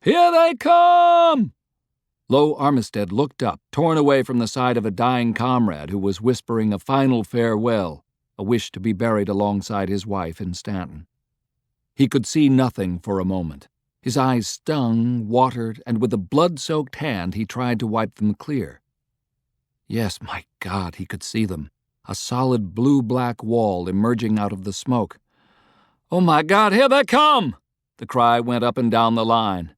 Here they come! Low Armistead looked up, torn away from the side of a dying comrade who was whispering a final farewell, a wish to be buried alongside his wife in Stanton. He could see nothing for a moment. His eyes stung, watered, and with a blood-soaked hand he tried to wipe them clear. Yes, my God, he could see them. A solid blue-black wall emerging out of the smoke. "Oh, my God, here they come!" The cry went up and down the line.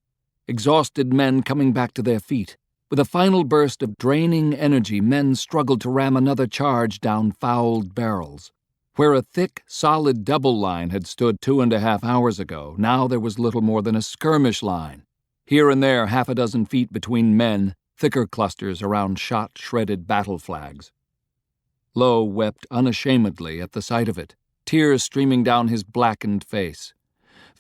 Exhausted men coming back to their feet. With a final burst of draining energy, men struggled to ram another charge down fouled barrels. Where a thick, solid double line had stood 2.5 hours ago, now there was little more than a skirmish line. Here and there 6 feet between men, thicker clusters around shot-shredded battle flags. Lowe wept unashamedly at the sight of it, tears streaming down his blackened face.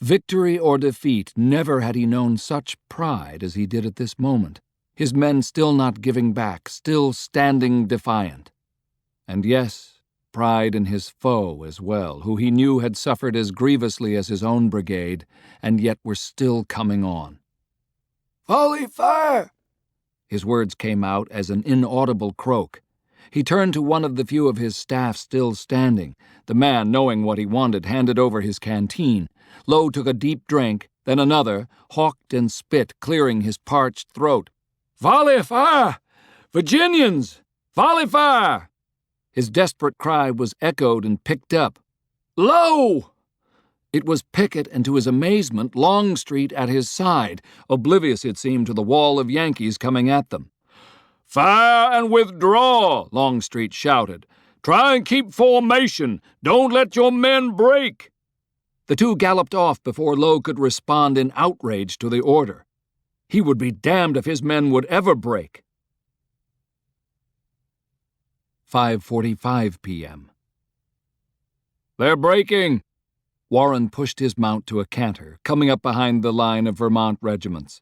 Victory or defeat, never had he known such pride as he did at this moment. His men still not giving back, still standing defiant. And yes, pride in his foe as well, who he knew had suffered as grievously as his own brigade, and yet were still coming on. "Volley fire!" His words came out as an inaudible croak. He turned to one of the few of his staff still standing. The man, knowing what he wanted, handed over his canteen. Lowe took a deep drink, then another, hawked and spit, clearing his parched throat. "Volley fire! Virginians! Volley fire!" His desperate cry was echoed and picked up. "Lowe!" It was Pickett, and to his amazement, Longstreet at his side, oblivious, it seemed, to the wall of Yankees coming at them. "Fire and withdraw!" Longstreet shouted. "Try and keep formation! Don't let your men break!" The two galloped off before Lowe could respond in outrage to the order. He would be damned if his men would ever break. 5:45 p.m. "They're breaking!" Warren pushed his mount to a canter, coming up behind the line of Vermont regiments.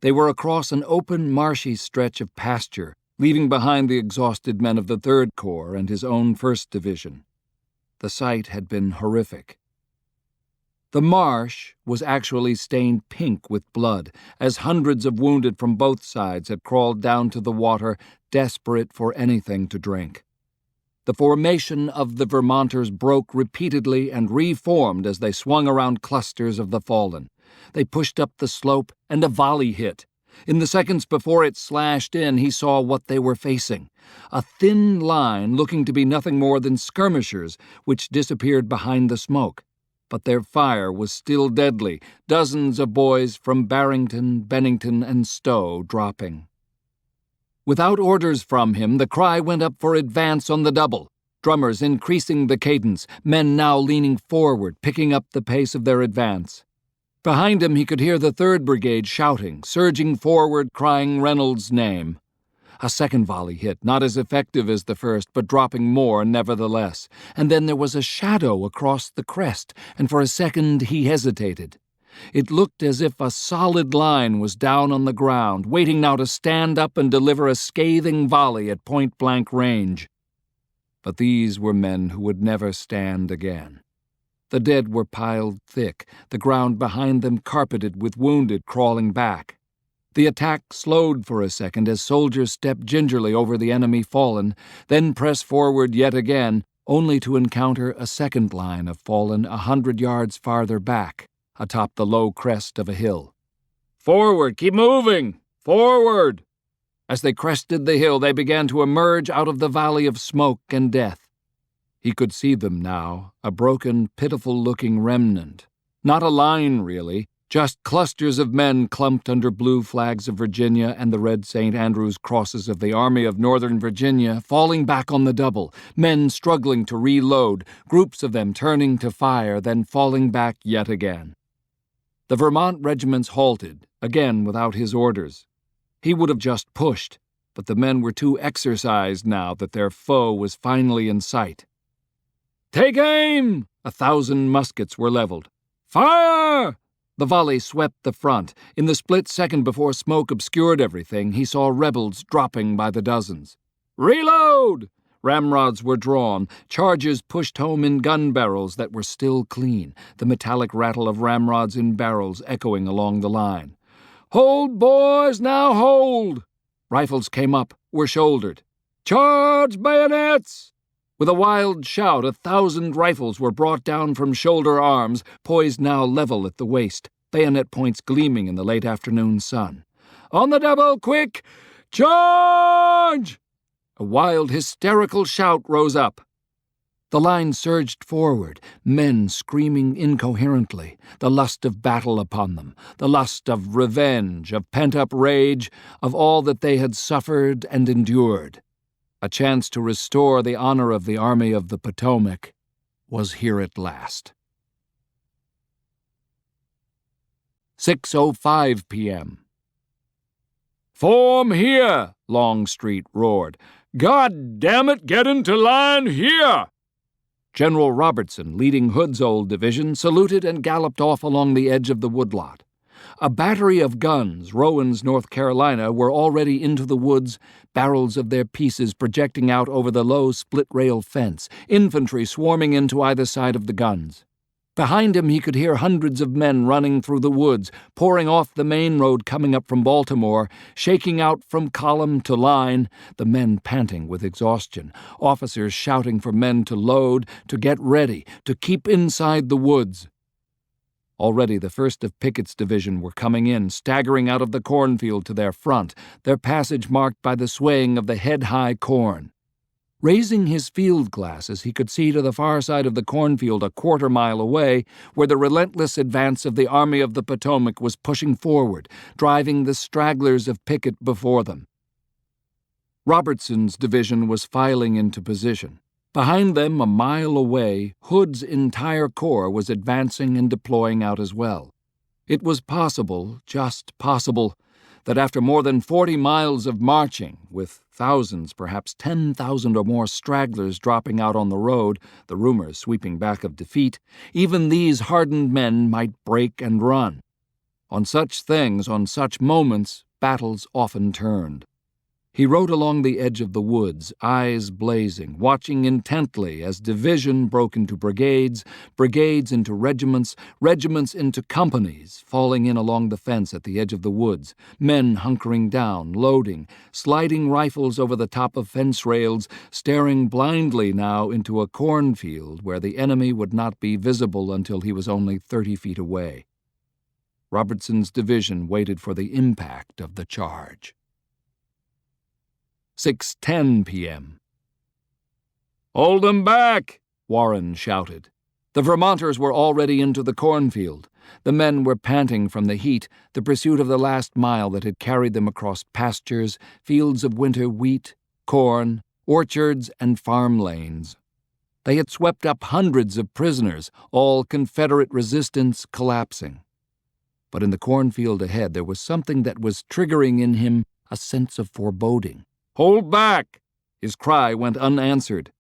They were across an open, marshy stretch of pasture, leaving behind the exhausted men of the 3rd Corps and his own 1st Division. The sight had been horrific. The marsh was actually stained pink with blood, as hundreds of wounded from both sides had crawled down to the water, desperate for anything to drink. The formation of the Vermonters broke repeatedly and reformed as they swung around clusters of the fallen. They pushed up the slope, and a volley hit. In the seconds before it slashed in, he saw what they were facing. A thin line looking to be nothing more than skirmishers, which disappeared behind the smoke. But their fire was still deadly, dozens of boys from Barrington, Bennington, and Stowe dropping. Without orders from him, the cry went up for advance on the double, drummers increasing the cadence, men now leaning forward, picking up the pace of their advance. Behind him he could hear the 3rd Brigade shouting, surging forward, crying Reynolds' name. A second volley hit, not as effective as the first, but dropping more nevertheless. And then there was a shadow across the crest, and for a second he hesitated. It looked as if a solid line was down on the ground, waiting now to stand up and deliver a scathing volley at point-blank range. But these were men who would never stand again. The dead were piled thick, the ground behind them carpeted with wounded crawling back. The attack slowed for a second as soldiers stepped gingerly over the enemy fallen, then pressed forward yet again, only to encounter a second line of fallen 100 yards farther back, atop the low crest of a hill. "Forward! Keep moving! Forward!" As they crested the hill, they began to emerge out of the valley of smoke and death. He could see them now, a broken, pitiful-looking remnant. Not a line, really, just clusters of men clumped under blue flags of Virginia and the red St. Andrew's crosses of the Army of Northern Virginia, falling back on the double, men struggling to reload, groups of them turning to fire, then falling back yet again. The Vermont regiments halted, again without his orders. He would have just pushed, but the men were too exercised now that their foe was finally in sight. "Take aim!" 1,000 muskets were leveled. "Fire!" The volley swept the front. In the split second before smoke obscured everything, he saw rebels dropping by the dozens. "Reload!" Ramrods were drawn, charges pushed home in gun barrels that were still clean, the metallic rattle of ramrods in barrels echoing along the line. Hold, boys, now hold! Rifles came up, were shouldered. Charge, bayonets! With a wild shout, 1,000 rifles were brought down from shoulder arms, poised now level at the waist, bayonet points gleaming in the late afternoon sun. On the double, quick! Charge! A wild, hysterical shout rose up. The line surged forward, men screaming incoherently, the lust of battle upon them, the lust of revenge, of pent-up rage, of all that they had suffered and endured. A chance to restore the honor of the Army of the Potomac was here at last. 6:05 p.m. "Form here!" Longstreet roared. "God damn it, get into line here!" General Robertson, leading Hood's old division, saluted and galloped off along the edge of the woodlot. A battery of guns, Rowan's, North Carolina, were already into the woods, barrels of their pieces projecting out over the low split-rail fence, infantry swarming in to either side of the guns. Behind him he could hear hundreds of men running through the woods, pouring off the main road coming up from Baltimore, shaking out from column to line, the men panting with exhaustion, officers shouting for men to load, to get ready, to keep inside the woods. Already the first of Pickett's division were coming in, staggering out of the cornfield to their front, their passage marked by the swaying of the head-high corn. Raising his field glasses, he could see to the far side of the cornfield a quarter-mile away, where the relentless advance of the Army of the Potomac was pushing forward, driving the stragglers of Pickett before them. Robertson's division was filing into position. Behind them, a mile away, Hood's entire corps was advancing and deploying out as well. It was possible, just possible, that after more than 40 miles of marching, with thousands, perhaps 10,000 or more stragglers dropping out on the road, the rumors sweeping back of defeat, even these hardened men might break and run. On such things, on such moments, battles often turned. He rode along the edge of the woods, eyes blazing, watching intently as division broke into brigades, brigades into regiments, regiments into companies, falling in along the fence at the edge of the woods, men hunkering down, loading, sliding rifles over the top of fence rails, staring blindly now into a cornfield where the enemy would not be visible until he was only 30 feet away. Robertson's division waited for the impact of the charge. 6:10 p.m. "Hold 'em back!" Warren shouted. The Vermonters were already into the cornfield. The men were panting from the heat, the pursuit of the last mile that had carried them across pastures, fields of winter wheat, corn, orchards, and farm lanes. They had swept up hundreds of prisoners, all Confederate resistance collapsing. But in the cornfield ahead there was something that was triggering in him a sense of foreboding. "Hold back!" His cry went unanswered.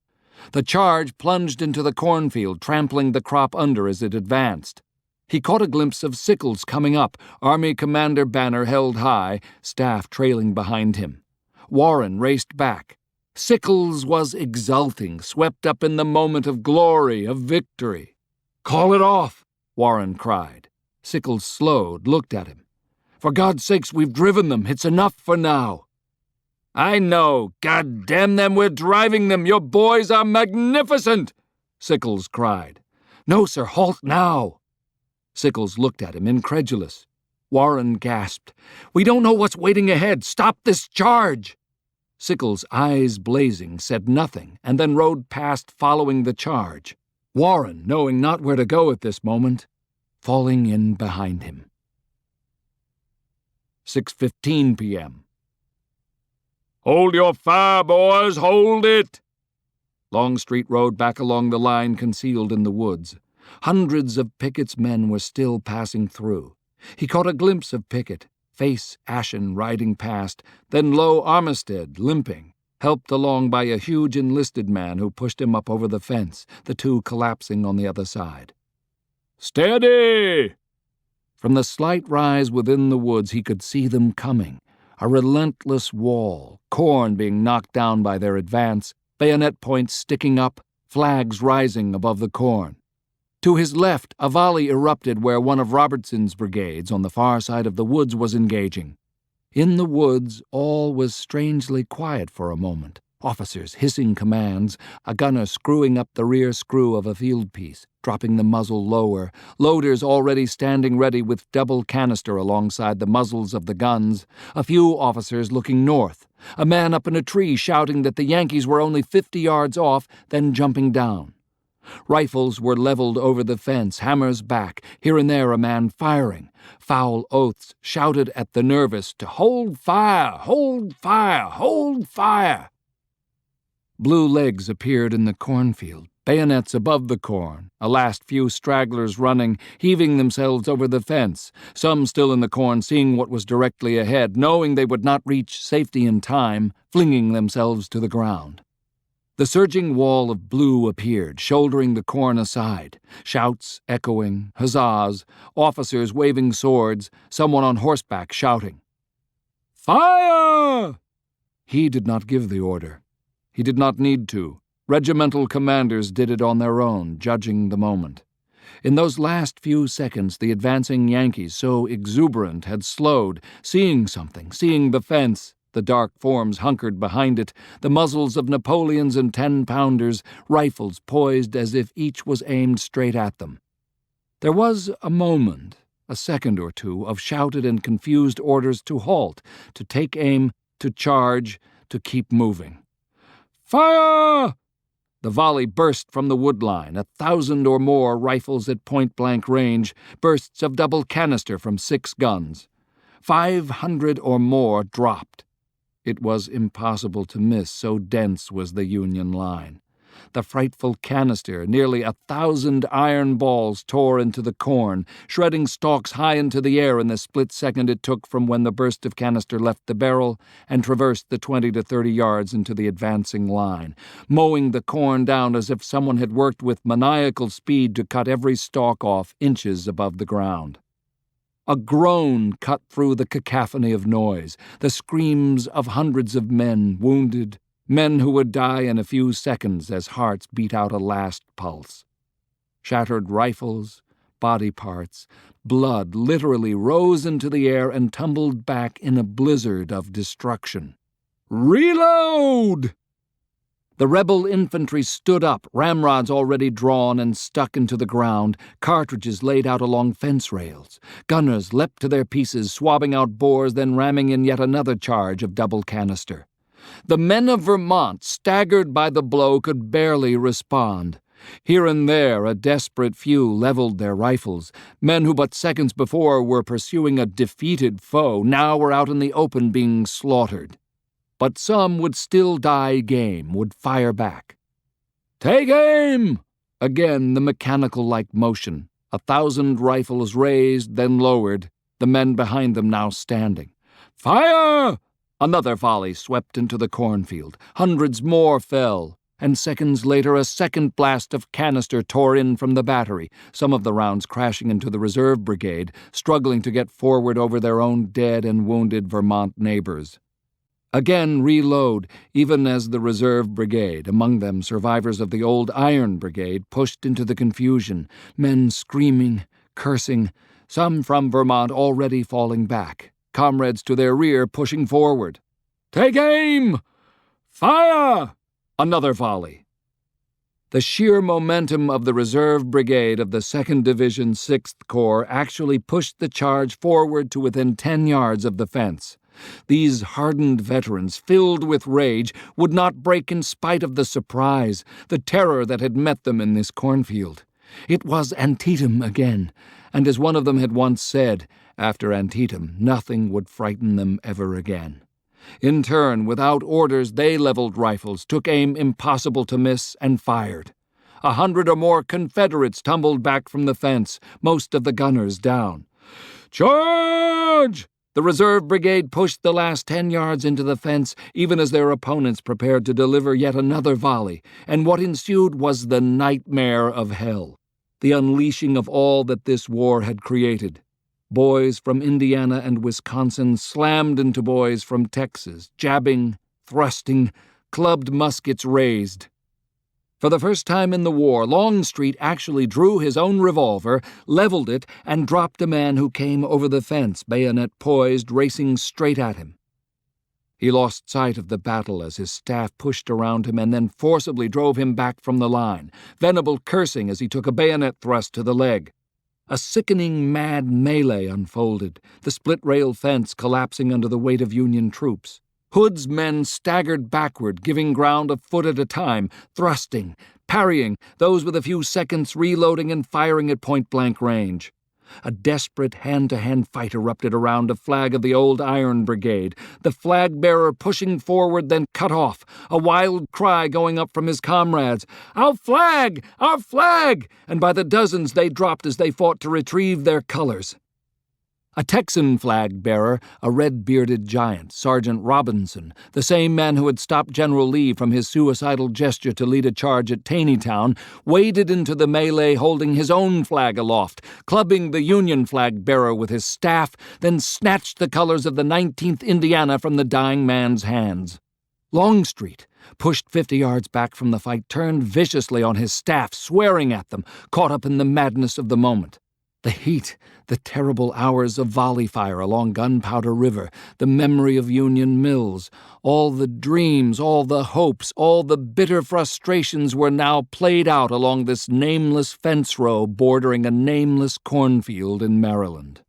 The charge plunged into the cornfield, trampling the crop under as it advanced. He caught a glimpse of Sickles coming up, Army Commander banner held high, staff trailing behind him. Warren raced back. Sickles was exulting, swept up in the moment of glory, of victory. "Call it off!" Warren cried. Sickles slowed, looked at him. "For God's sakes, we've driven them. It's enough for now." "I know. God damn them, we're driving them. Your boys are magnificent!" Sickles cried. "No, sir, halt now!" Sickles looked at him, incredulous. Warren gasped. "We don't know what's waiting ahead. Stop this charge!" Sickles, eyes blazing, said nothing, and then rode past following the charge. Warren, knowing not where to go at this moment, falling in behind him. 6:15 p.m. "Hold your fire, boys, hold it!" Longstreet rode back along the line concealed in the woods. Hundreds of Pickett's men were still passing through. He caught a glimpse of Pickett, face ashen, riding past, then Low Armistead, limping, helped along by a huge enlisted man who pushed him up over the fence, the two collapsing on the other side. "Steady!" From the slight rise within the woods he could see them coming. A relentless wall, corn being knocked down by their advance, bayonet points sticking up, flags rising above the corn. To his left, a volley erupted where one of Robertson's brigades on the far side of the woods was engaging. In the woods, all was strangely quiet for a moment. Officers hissing commands, a gunner screwing up the rear screw of a field piece, dropping the muzzle lower, loaders already standing ready with double canister alongside the muzzles of the guns, a few officers looking north, a man up in a tree shouting that the Yankees were only 50 yards off, then jumping down. Rifles were leveled over the fence, hammers back, here and there a man firing. Foul oaths shouted at the nervous to hold fire, hold fire, hold fire. Blue legs appeared in the cornfield, bayonets above the corn, a last few stragglers running, heaving themselves over the fence, some still in the corn seeing what was directly ahead, knowing they would not reach safety in time, flinging themselves to the ground. The surging wall of blue appeared, shouldering the corn aside, shouts echoing, huzzas, officers waving swords, someone on horseback shouting. "Fire!" He did not give the order. He did not need to. Regimental commanders did it on their own, judging the moment. In those last few seconds, the advancing Yankees, so exuberant, had slowed, seeing something, seeing the fence, the dark forms hunkered behind it, the muzzles of Napoleons and 10-pounders, rifles poised as if each was aimed straight at them. There was a moment, a second or two, of shouted and confused orders to halt, to take aim, to charge, to keep moving. "Fire!" The volley burst from the woodline, 1,000 or more rifles at point-blank range, bursts of double canister from 6 guns. 500 or more dropped. It was impossible to miss, so dense was the Union line. The frightful canister, nearly 1,000 iron balls tore into the corn, shredding stalks high into the air in the split second it took from when the burst of canister left the barrel and traversed the 20 to 30 yards into the advancing line, mowing the corn down as if someone had worked with maniacal speed to cut every stalk off inches above the ground. A groan cut through the cacophony of noise, the screams of hundreds of men wounded, men who would die in a few seconds as hearts beat out a last pulse. Shattered rifles, body parts, blood literally rose into the air and tumbled back in a blizzard of destruction. "Reload!" The rebel infantry stood up, ramrods already drawn and stuck into the ground, cartridges laid out along fence rails. Gunners leapt to their pieces, swabbing out bores, then ramming in yet another charge of double canister. The men of Vermont, staggered by the blow, could barely respond. Here and there a desperate few leveled their rifles. Men who but seconds before were pursuing a defeated foe now were out in the open being slaughtered. But some would still die game, would fire back. "Take aim!" Again the mechanical-like motion. 1,000 rifles raised, then lowered, the men behind them now standing. "Fire!" Another volley swept into the cornfield. Hundreds more fell, and seconds later a second blast of canister tore in from the battery, some of the rounds crashing into the reserve brigade, struggling to get forward over their own dead and wounded Vermont neighbors. Again reload, even as the reserve brigade, among them survivors of the old Iron Brigade, pushed into the confusion, men screaming, cursing, some from Vermont already falling back, comrades to their rear pushing forward. "Take aim! Fire!" Another volley. The sheer momentum of the reserve brigade of the 2nd Division 6th Corps actually pushed the charge forward to within 10 yards of the fence. These hardened veterans, filled with rage, would not break in spite of the surprise, the terror that had met them in this cornfield. It was Antietam again, and as one of them had once said, after Antietam, nothing would frighten them ever again. In turn, without orders, they leveled rifles, took aim impossible to miss, and fired. 100 or more Confederates tumbled back from the fence, most of the gunners down. "Charge!" The reserve brigade pushed the last 10 yards into the fence, even as their opponents prepared to deliver yet another volley, and what ensued was the nightmare of hell, the unleashing of all that this war had created. Boys from Indiana and Wisconsin slammed into boys from Texas, jabbing, thrusting, clubbed muskets raised. For the first time in the war, Longstreet actually drew his own revolver, leveled it, and dropped a man who came over the fence, bayonet poised, racing straight at him. He lost sight of the battle as his staff pushed around him and then forcibly drove him back from the line, Venable cursing as he took a bayonet thrust to the leg. A sickening, mad melee unfolded, the split-rail fence collapsing under the weight of Union troops. Hood's men staggered backward, giving ground a foot at a time, thrusting, parrying, those with a few seconds reloading and firing at point-blank range. A desperate hand-to-hand fight erupted around a flag of the old Iron Brigade, the flag-bearer pushing forward, then cut off, a wild cry going up from his comrades, "Our flag! Our flag!" And by the dozens they dropped as they fought to retrieve their colors. A Texan flag-bearer, a red-bearded giant, Sergeant Robinson, the same man who had stopped General Lee from his suicidal gesture to lead a charge at Taneytown, waded into the melee holding his own flag aloft, clubbing the Union flag-bearer with his staff, then snatched the colors of the 19th Indiana from the dying man's hands. Longstreet, pushed 50 yards back from the fight, turned viciously on his staff, swearing at them, caught up in the madness of the moment. The heat, the terrible hours of volley fire along Gunpowder River, the memory of Union mills, all the dreams, all the hopes, all the bitter frustrations were now played out along this nameless fence row bordering a nameless cornfield in Maryland.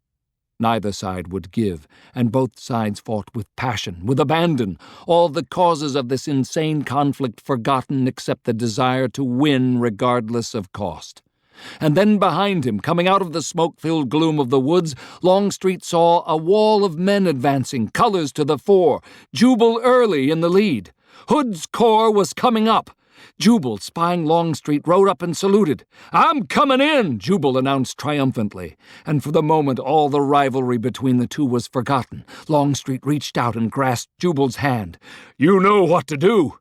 Neither side would give, and both sides fought with passion, with abandon, all the causes of this insane conflict forgotten except the desire to win regardless of cost. And then behind him, coming out of the smoke-filled gloom of the woods, Longstreet saw a wall of men advancing, colors to the fore, Jubal Early in the lead. Hood's corps was coming up. Jubal, spying Longstreet, rode up and saluted. "I'm coming in," Jubal announced triumphantly. And for the moment all the rivalry between the two was forgotten. Longstreet reached out and grasped Jubal's hand. "You know what to do."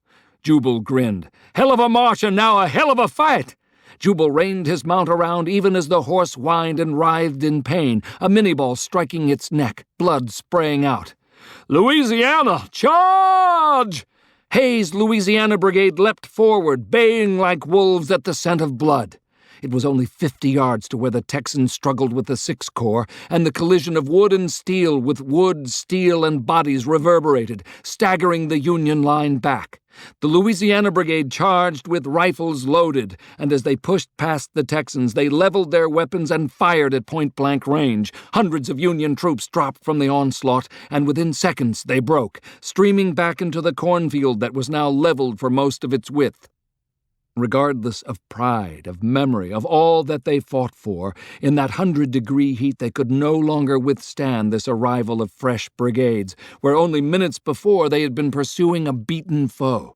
Jubal grinned. "Hell of a march and now a hell of a fight." Jubal reined his mount around even as the horse whined and writhed in pain, a minie-ball striking its neck, blood spraying out. "Louisiana, charge!" Hayes' Louisiana Brigade leapt forward, baying like wolves at the scent of blood. It was only 50 yards to where the Texans struggled with the Sixth Corps, and the collision of wood and steel with wood, steel, and bodies reverberated, staggering the Union line back. The Louisiana Brigade charged with rifles loaded, and as they pushed past the Texans, they leveled their weapons and fired at point-blank range. Hundreds of Union troops dropped from the onslaught, and within seconds they broke, streaming back into the cornfield that was now leveled for most of its width. Regardless of pride, of memory, of all that they fought for, in that 100-degree heat they could no longer withstand this arrival of fresh brigades, where only minutes before they had been pursuing a beaten foe.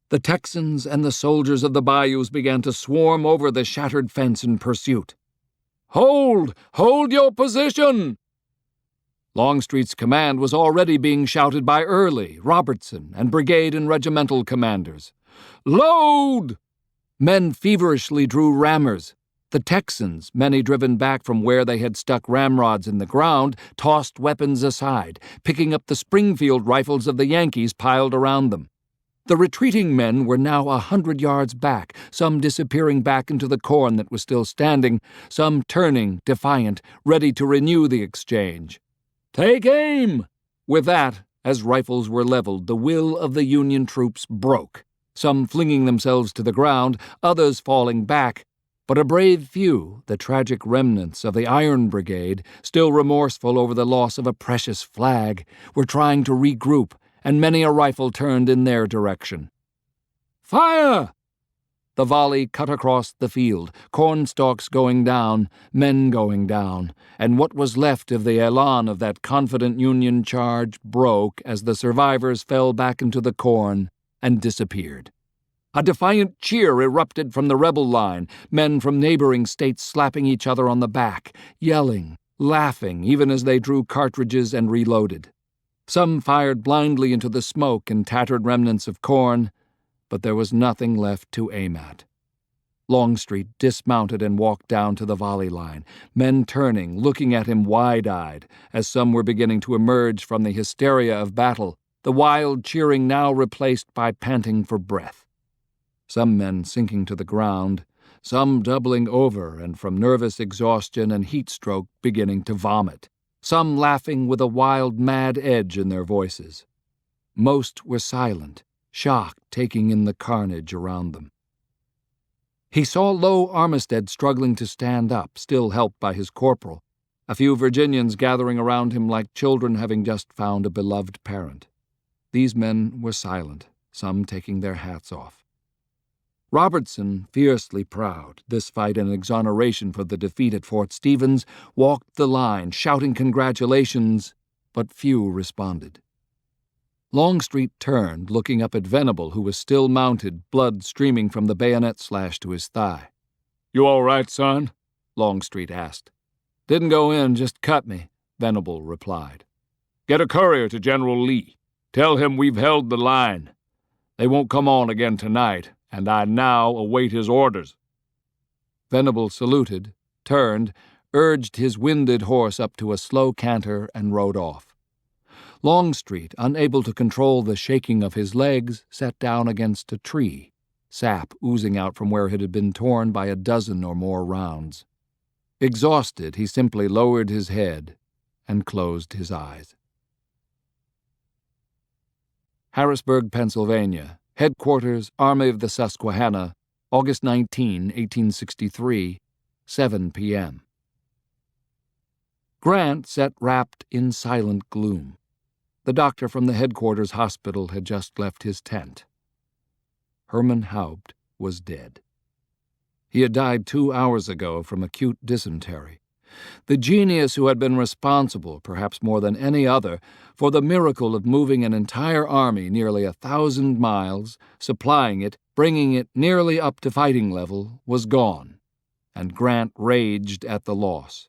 The Texans and the soldiers of the bayous began to swarm over the shattered fence in pursuit. "Hold! Hold your position!" Longstreet's command was already being shouted by Early, Robertson, and brigade and regimental commanders. "Load!" Men feverishly drew rammers. The Texans, many driven back from where they had stuck ramrods in the ground, tossed weapons aside, picking up the Springfield rifles of the Yankees piled around them. The retreating men were now 100 yards back, some disappearing back into the corn that was still standing, some turning, defiant, ready to renew the exchange. "Take aim!" With that, as rifles were leveled, the will of the Union troops broke, some flinging themselves to the ground, others falling back. But a brave few, the tragic remnants of the Iron Brigade, still remorseful over the loss of a precious flag, were trying to regroup, and many a rifle turned in their direction. "Fire!" The volley cut across the field, cornstalks going down, men going down, and what was left of the elan of that confident Union charge broke as the survivors fell back into the corn and disappeared. A defiant cheer erupted from the rebel line, men from neighboring states slapping each other on the back, yelling, laughing even as they drew cartridges and reloaded. Some fired blindly into the smoke and tattered remnants of corn, but there was nothing left to aim at. Longstreet dismounted and walked down to the volley line, men turning, looking at him wide-eyed, as some were beginning to emerge from the hysteria of battle, the wild cheering now replaced by panting for breath. some men sinking to the ground, some doubling over and from nervous exhaustion and heat stroke beginning to vomit, some laughing with a wild, mad edge in their voices. Most were silent, shocked, taking in the carnage around them. He saw Low Armistead struggling to stand up, still helped by his corporal, a few Virginians gathering around him like children having just found a beloved parent. These men were silent, some taking their hats off. Robertson, fiercely proud, this fight an exoneration for the defeat at Fort Stevens, walked the line, shouting congratulations, but few responded. Longstreet turned, looking up at Venable, who was still mounted, blood streaming from the bayonet slash to his thigh. "You all right, son?" Longstreet asked. "Didn't go in, just cut me," Venable replied. "Get a courier to General Lee. Tell him we've held the line. They won't come on again tonight, and I now await his orders." Venable saluted, turned, urged his winded horse up to a slow canter, and rode off. Longstreet, unable to control the shaking of his legs, sat down against a tree, sap oozing out from where it had been torn by a dozen or more rounds. Exhausted, he simply lowered his head and closed his eyes. Harrisburg, Pennsylvania, Headquarters, Army of the Susquehanna, August 19, 1863, 7 p.m. Grant sat wrapped in silent gloom. The doctor from the headquarters hospital had just left his tent. Herman Haupt was dead. He had died 2 hours ago from acute dysentery. The genius who had been responsible, perhaps more than any other, for the miracle of moving an entire army nearly 1,000 miles, supplying it, bringing it nearly up to fighting level, was gone, and Grant raged at the loss.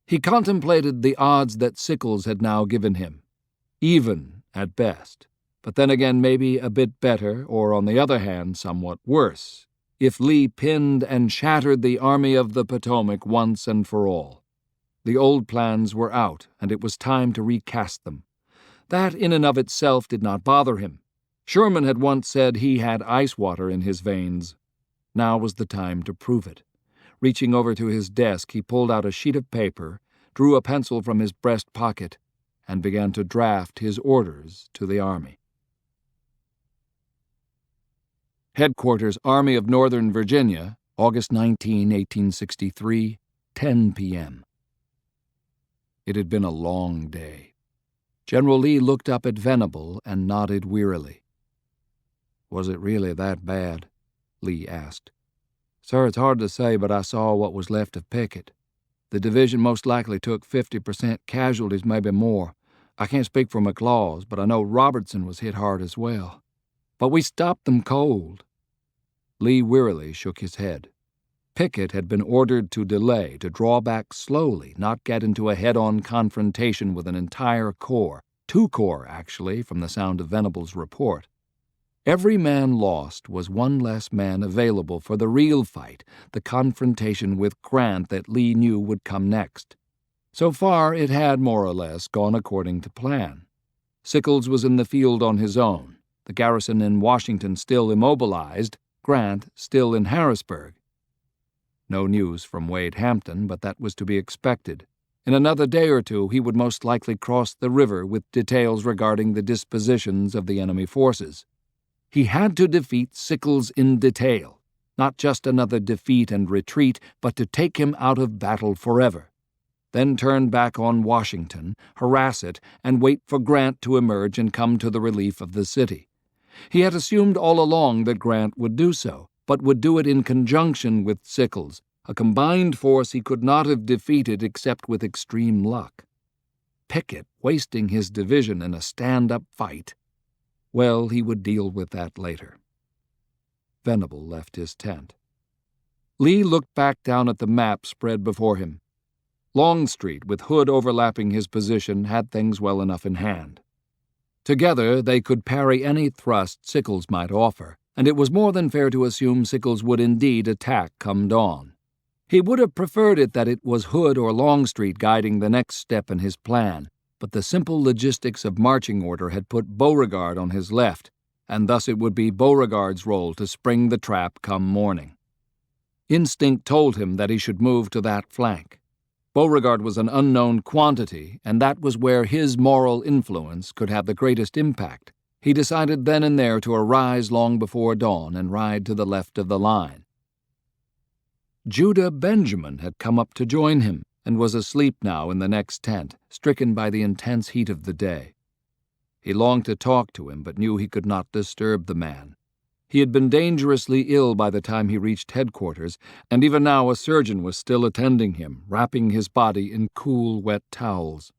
He contemplated the odds that Sickles had now given him. Even, at best, but then again maybe a bit better, or on the other hand somewhat worse, if Lee pinned and shattered the Army of the Potomac once and for all. The old plans were out, and it was time to recast them. That in and of itself did not bother him. Sherman had once said he had ice water in his veins. Now was the time to prove it. Reaching over to his desk, he pulled out a sheet of paper, drew a pencil from his breast pocket, and began to draft his orders to the Army. Headquarters, Army of Northern Virginia, August 19, 1863, 10 p.m. It had been a long day. General Lee looked up at Venable and nodded wearily. "Was it really that bad?" Lee asked. "Sir, it's hard to say, but I saw what was left of Pickett. The division most likely took 50% casualties, maybe more. I can't speak for McLaws, but I know Robertson was hit hard as well. But we stopped them cold." Lee wearily shook his head. Pickett had been ordered to delay, to draw back slowly, not get into a head-on confrontation with an entire corps, 2 corps, actually, from the sound of Venable's report. Every man lost was one less man available for the real fight, the confrontation with Grant that Lee knew would come next. So far, it had more or less gone according to plan. Sickles was in the field on his own, the garrison in Washington still immobilized, Grant still in Harrisburg. No news from Wade Hampton, but that was to be expected. In another day or two, he would most likely cross the river with details regarding the dispositions of the enemy forces. He had to defeat Sickles in detail, not just another defeat and retreat, but to take him out of battle forever. Then turn back on Washington, harass it, and wait for Grant to emerge and come to the relief of the city. He had assumed all along that Grant would do so, but would do it in conjunction with Sickles, a combined force he could not have defeated except with extreme luck. Pickett wasting his division in a stand-up fight. Well, he would deal with that later. Venable left his tent. Lee looked back down at the map spread before him. Longstreet, with Hood overlapping his position, had things well enough in hand. Together, they could parry any thrust Sickles might offer, and it was more than fair to assume Sickles would indeed attack come dawn. He would have preferred it that it was Hood or Longstreet guiding the next step in his plan, but the simple logistics of marching order had put Beauregard on his left, and thus it would be Beauregard's role to spring the trap come morning. Instinct told him that he should move to that flank. Beauregard was an unknown quantity, and that was where his moral influence could have the greatest impact. He decided then and there to arise long before dawn and ride to the left of the line. Judah Benjamin had come up to join him and was asleep now in the next tent, stricken by the intense heat of the day. He longed to talk to him, but knew he could not disturb the man. He had been dangerously ill by the time he reached headquarters, and even now a surgeon was still attending him, wrapping his body in cool, wet towels.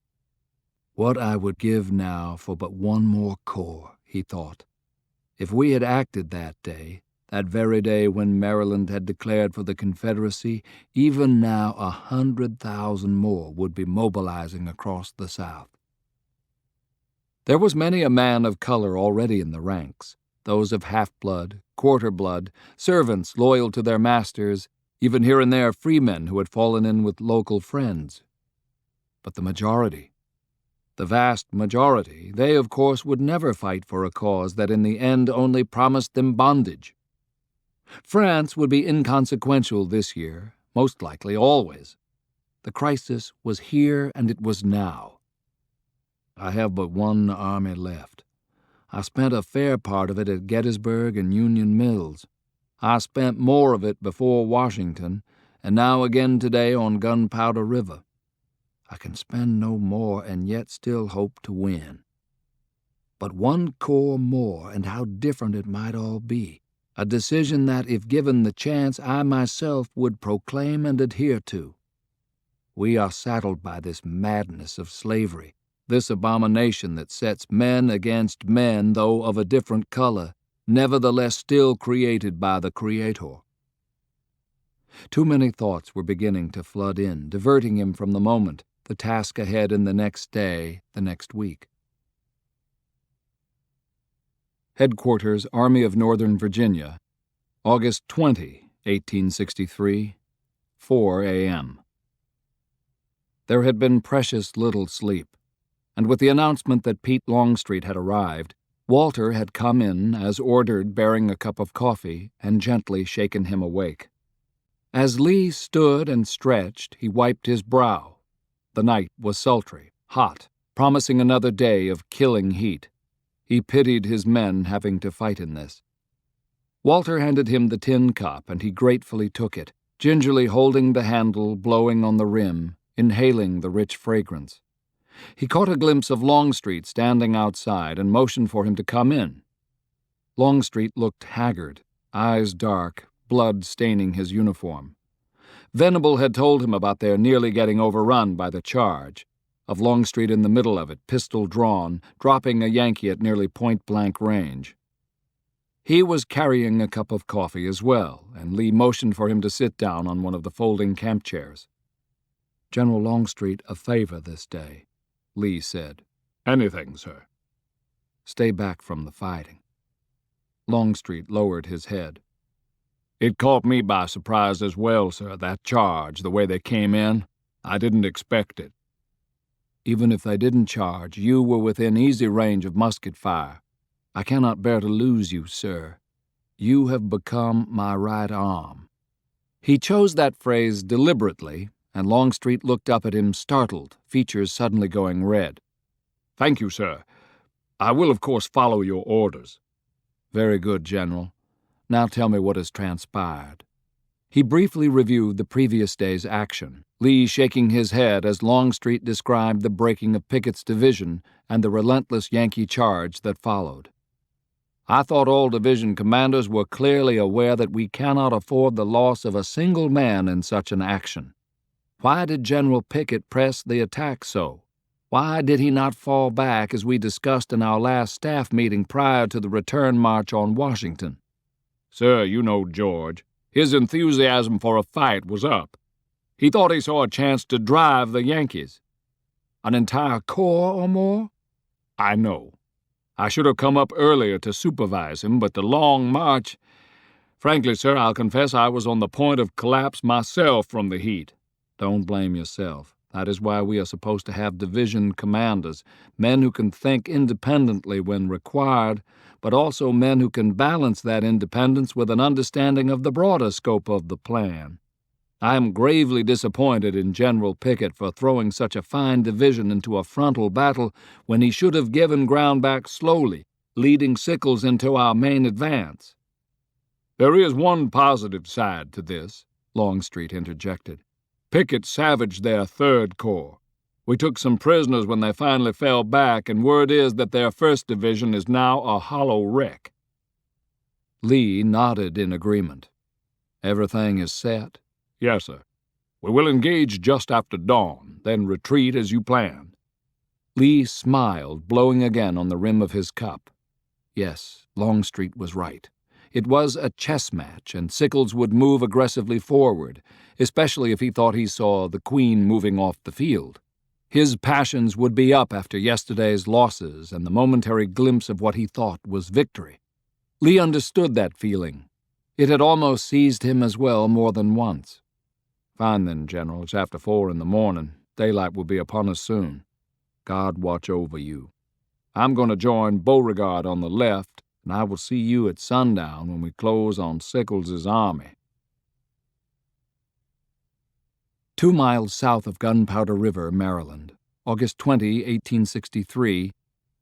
What I would give now for but one more corps, he thought. If we had acted that day, that very day when Maryland had declared for the Confederacy, even now 100,000 more would be mobilizing across the South. There was many a man of color already in the ranks, those of half-blood, quarter-blood, servants loyal to their masters, even here and there freemen who had fallen in with local friends. But the majority, the vast majority, they of course would never fight for a cause that in the end only promised them bondage. France would be inconsequential this year, most likely always. The crisis was here and it was now. I have but one army left. I spent a fair part of it at Gettysburg and Union Mills. I spent more of it before Washington, and now again today on Gunpowder River. I can spend no more and yet still hope to win. But one corps more, and how different it might all be. A decision that, if given the chance, I myself would proclaim and adhere to. We are saddled by this madness of slavery, this abomination that sets men against men, though of a different color, nevertheless still created by the Creator. Too many thoughts were beginning to flood in, diverting him from the moment, the task ahead in the next day, the next week. Headquarters, Army of Northern Virginia, August 20, 1863, 4 a.m. There had been precious little sleep, and with the announcement that Pete Longstreet had arrived, Walter had come in as ordered, bearing a cup of coffee, and gently shaken him awake. As Lee stood and stretched, he wiped his brow. The night was sultry, hot, promising another day of killing heat. He pitied his men having to fight in this. Walter handed him the tin cup, and he gratefully took it, gingerly holding the handle, blowing on the rim, inhaling the rich fragrance. He caught a glimpse of Longstreet standing outside and motioned for him to come in. Longstreet looked haggard, eyes dark, blood staining his uniform. Venable had told him about their nearly getting overrun by the charge, of Longstreet in the middle of it, pistol drawn, dropping a Yankee at nearly point-blank range. He was carrying a cup of coffee as well, and Lee motioned for him to sit down on one of the folding camp chairs. General Longstreet a favor this day, Lee said. Anything, sir. Stay back from the fighting. Longstreet lowered his head. It caught me by surprise as well, sir, that charge, the way they came in. I didn't expect it. Even if they didn't charge, you were within easy range of musket fire. I cannot bear to lose you, sir. You have become my right arm. He chose that phrase deliberately, and Longstreet looked up at him startled, features suddenly going red. Thank you, sir. I will, of course, follow your orders. Very good, General. Now tell me what has transpired. He briefly reviewed the previous day's action, Lee shaking his head as Longstreet described the breaking of Pickett's division and the relentless Yankee charge that followed. I thought all division commanders were clearly aware that we cannot afford the loss of a single man in such an action. Why did General Pickett press the attack so? Why did he not fall back as we discussed in our last staff meeting prior to the return march on Washington? Sir, you know George. His enthusiasm for a fight was up. He thought he saw a chance to drive the Yankees. An entire corps or more? I know. I should have come up earlier to supervise him, but the long march... Frankly, sir, I'll confess I was on the point of collapse myself from the heat. Don't blame yourself. That is why we are supposed to have division commanders, men who can think independently when required, but also men who can balance that independence with an understanding of the broader scope of the plan. I am gravely disappointed in General Pickett for throwing such a fine division into a frontal battle when he should have given ground back slowly, leading Sickles into our main advance. There is one positive side to this, Longstreet interjected. Pickett savaged their Third Corps. We took some prisoners when they finally fell back, and word is that their 1st Division is now a hollow wreck. Lee nodded in agreement. Everything is set? Yes, sir. We will engage just after dawn, then retreat as you planned. Lee smiled, blowing again on the rim of his cup. Yes, Longstreet was right. It was a chess match, and Sickles would move aggressively forward, especially if he thought he saw the Queen moving off the field. His passions would be up after yesterday's losses and the momentary glimpse of what he thought was victory. Lee understood that feeling. It had almost seized him as well more than once. Fine then, General. It's after 4 in the morning. Daylight will be upon us soon. God watch over you. I'm going to join Beauregard on the left, and I will see you at sundown when we close on Sickles's army. 2 miles south of Gunpowder River, Maryland, August 20, 1863,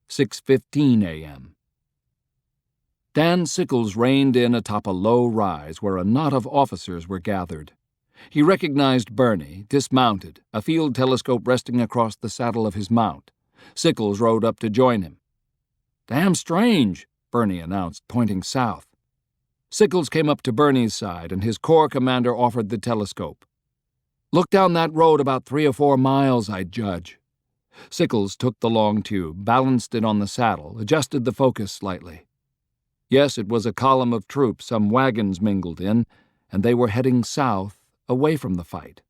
6:15 a.m. Dan Sickles reined in atop a low rise where a knot of officers were gathered. He recognized Birney, dismounted, a field telescope resting across the saddle of his mount. Sickles rode up to join him. "Damn strange," Birney announced, pointing south. Sickles came up to Birney's side, and his corps commander offered the telescope. "Look down that road about 3 or 4 miles, I'd judge." Sickles took the long tube, balanced it on the saddle, adjusted the focus slightly. Yes, it was a column of troops some wagons mingled in, and they were heading south, away from the fight.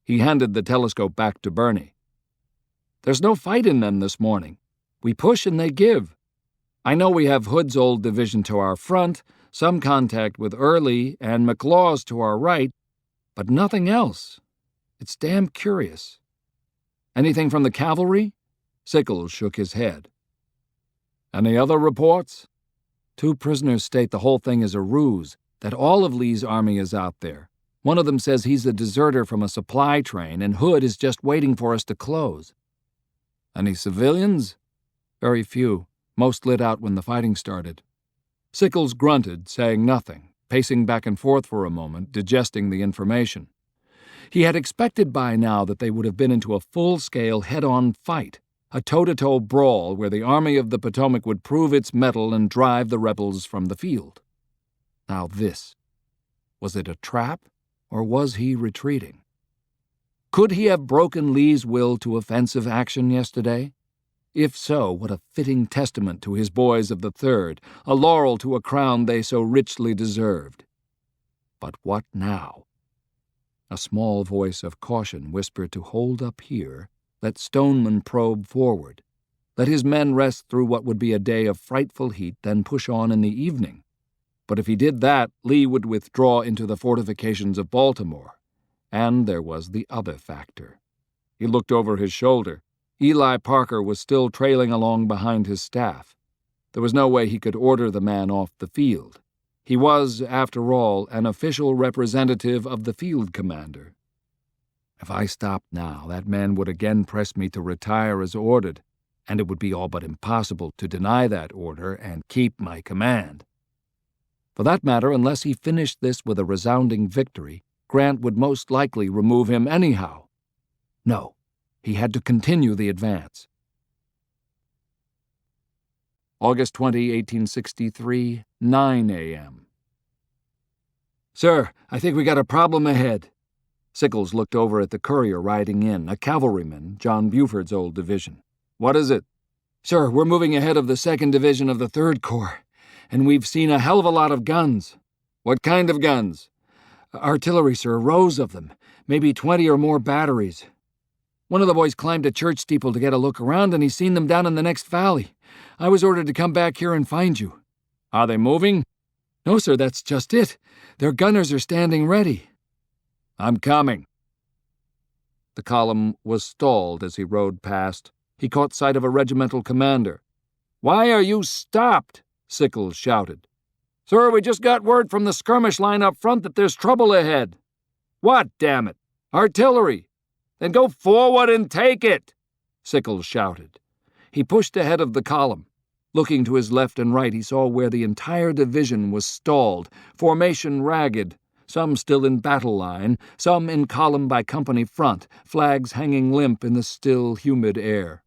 He handed the telescope back to Birney. "There's no fight in them this morning. We push and they give. I know we have Hood's old division to our front, some contact with Early and McLaws to our right, but nothing else. It's damn curious." "Anything from the cavalry?" Sickles shook his head. Any other reports? 2 prisoners state the whole thing is a ruse, that all of Lee's army is out there. One of them says he's a deserter from a supply train, and Hood is just waiting for us to close. Any civilians? Very few. Most lit out when the fighting started. Sickles grunted, saying nothing, pacing back and forth for a moment, digesting the information. He had expected by now that they would have been into a full-scale, head-on fight, a toe-to-toe brawl where the Army of the Potomac would prove its mettle and drive the rebels from the field. Now this. Was it a trap, or was he retreating? Could he have broken Lee's will to offensive action yesterday? If so, what a fitting testament to his boys of the 3rd, a laurel to a crown they so richly deserved. But what now? A small voice of caution whispered to hold up here, let Stoneman probe forward, let his men rest through what would be a day of frightful heat, then push on in the evening. But if he did that, Lee would withdraw into the fortifications of Baltimore. And there was the other factor. He looked over his shoulder. Eli Parker was still trailing along behind his staff. There was no way he could order the man off the field. He was, after all, an official representative of the field commander. If I stopped now, that man would again press me to retire as ordered, and it would be all but impossible to deny that order and keep my command. For that matter, unless he finished this with a resounding victory, Grant would most likely remove him anyhow. No, he had to continue the advance. August 20, 1863, 9 a.m. "Sir, I think we got a problem ahead." Sickles looked over at the courier riding in, a cavalryman, John Buford's old division. "What is it?" "Sir, we're moving ahead of the 2nd Division of the 3rd Corps, and we've seen a hell of a lot of guns." "What kind of guns?" "Artillery, sir, rows of them, maybe 20 or more batteries. One of the boys climbed a church steeple to get a look around, and he's seen them down in the next valley. I was ordered to come back here and find you." "Are they moving?" "No, sir, that's just it. Their gunners are standing ready." "I'm coming." The column was stalled as he rode past. He caught sight of a regimental commander. "Why are you stopped?" Sickles shouted. "Sir, we just got word from the skirmish line up front that there's trouble ahead." "What, damn it? Artillery!" "Then go forward and take it!" Sickles shouted. He pushed ahead of the column. Looking to his left and right, he saw where the entire division was stalled, formation ragged, some still in battle line, some in column by company front, flags hanging limp in the still, humid air.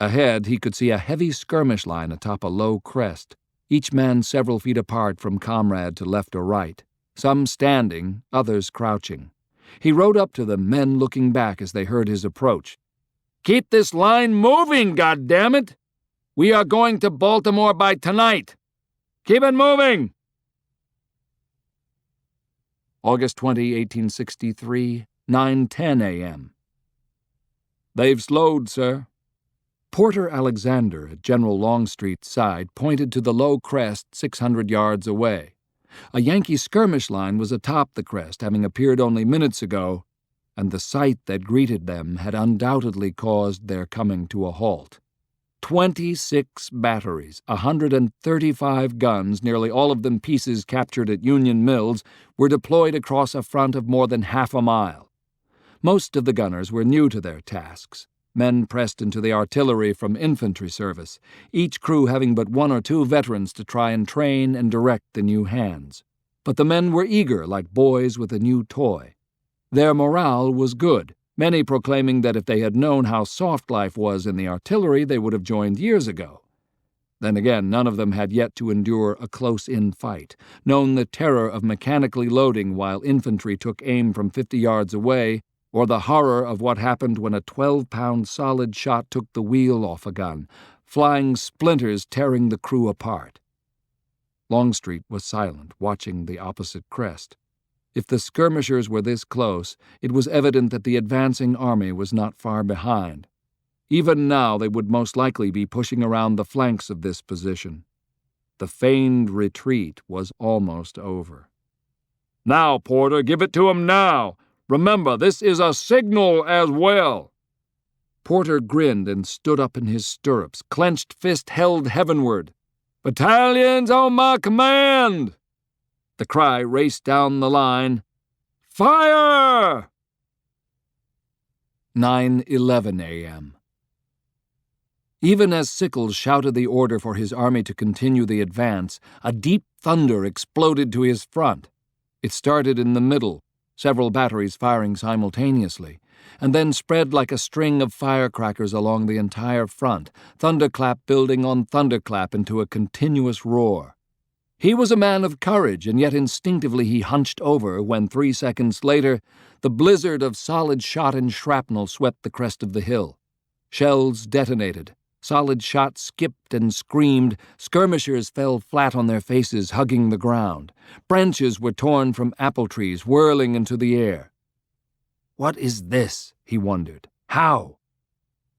Ahead, he could see a heavy skirmish line atop a low crest, each man several feet apart from comrade to left or right, some standing, others crouching. He rode up to them, men looking back as they heard his approach. "Keep this line moving, goddammit! We are going to Baltimore by tonight! Keep it moving!" August 20, 1863, 9:10 a.m. "They've slowed, sir." Porter Alexander, at General Longstreet's side, pointed to the low crest 600 yards away. A Yankee skirmish line was atop the crest, having appeared only minutes ago, and the sight that greeted them had undoubtedly caused their coming to a halt. 26 batteries, 135 guns, nearly all of them pieces captured at Union Mills, were deployed across a front of more than half a mile. Most of the gunners were new to their tasks, men pressed into the artillery from infantry service, each crew having but one or two veterans to try and train and direct the new hands. But the men were eager, like boys with a new toy. Their morale was good, many proclaiming that if they had known how soft life was in the artillery, they would have joined years ago. Then again, none of them had yet to endure a close-in fight, known the terror of mechanically loading while infantry took aim from 50 yards away, or the horror of what happened when a 12-pound solid shot took the wheel off a gun, flying splinters tearing the crew apart. Longstreet was silent, watching the opposite crest. If the skirmishers were this close, it was evident that the advancing army was not far behind. Even now they would most likely be pushing around the flanks of this position. The feigned retreat was almost over. "Now, Porter, give it to 'em now! Remember, this is a signal as well!" Porter grinned and stood up in his stirrups, clenched fist held heavenward. "Battalions on my command!" The cry raced down the line. "Fire!" 9:11 a.m. Even as Sickles shouted the order for his army to continue the advance, a deep thunder exploded to his front. It started in the middle, several batteries firing simultaneously, and then spread like a string of firecrackers along the entire front, thunderclap building on thunderclap into a continuous roar. He was a man of courage, and yet instinctively he hunched over when 3 seconds later the blizzard of solid shot and shrapnel swept the crest of the hill. Shells detonated. Solid shot skipped and screamed. Skirmishers fell flat on their faces, hugging the ground. Branches were torn from apple trees, whirling into the air. What is this? He wondered. How?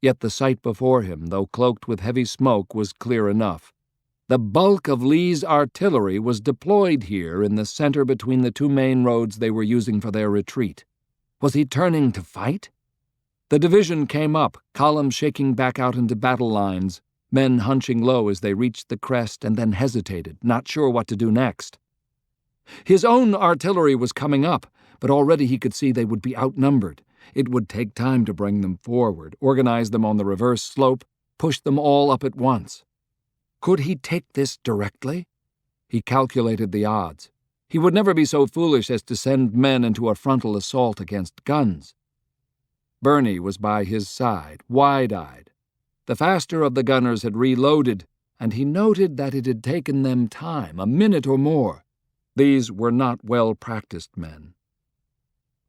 Yet the sight before him, though cloaked with heavy smoke, was clear enough. The bulk of Lee's artillery was deployed here in the center between the two main roads they were using for their retreat. Was he turning to fight? The division came up, columns shaking back out into battle lines, men hunching low as they reached the crest and then hesitated, not sure what to do next. His own artillery was coming up, but already he could see they would be outnumbered. It would take time to bring them forward, organize them on the reverse slope, push them all up at once. Could he take this directly? He calculated the odds. He would never be so foolish as to send men into a frontal assault against guns. Birney was by his side, wide-eyed. The faster of the gunners had reloaded, and he noted that it had taken them time, a minute or more. These were not well-practiced men.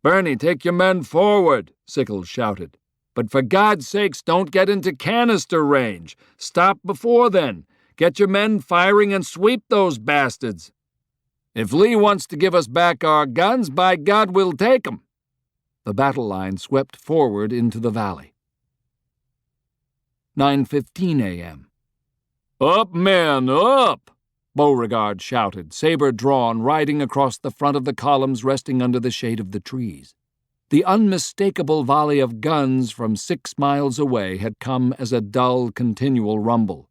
"Birney, take your men forward," Sickles shouted. "But for God's sakes, don't get into canister range. Stop before then. Get your men firing and sweep those bastards. If Lee wants to give us back our guns, by God, we'll take 'em." The battle line swept forward into the valley. 9:15 a.m. "Up, men, up!" Beauregard shouted, saber drawn, riding across the front of the columns resting under the shade of the trees. The unmistakable volley of guns from 6 miles away had come as a dull, continual rumble.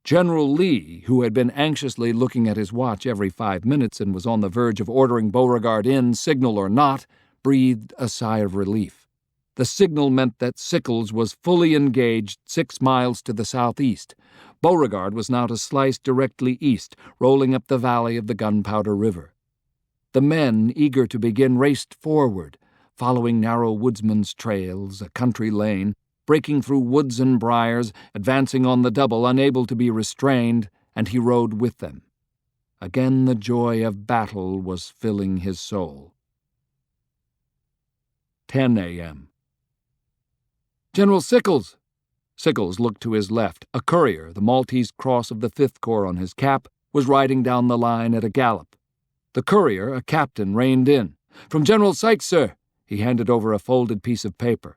General Lee, who had been anxiously looking at his watch every 5 minutes and was on the verge of ordering Beauregard in, signal or not, breathed a sigh of relief. The signal meant that Sickles was fully engaged 6 miles to the southeast. Beauregard was now to slice directly east, rolling up the valley of the Gunpowder River. The men, eager to begin, raced forward, following narrow woodsman's trails, a country lane, breaking through woods and briars, advancing on the double, unable to be restrained, and he rode with them. Again the joy of battle was filling his soul. 10 a.m. "General Sickles!" Sickles looked to his left. A courier, the Maltese cross of the 5th Corps on his cap, was riding down the line at a gallop. The courier, a captain, reined in. "From General Sykes, sir." He handed over a folded piece of paper.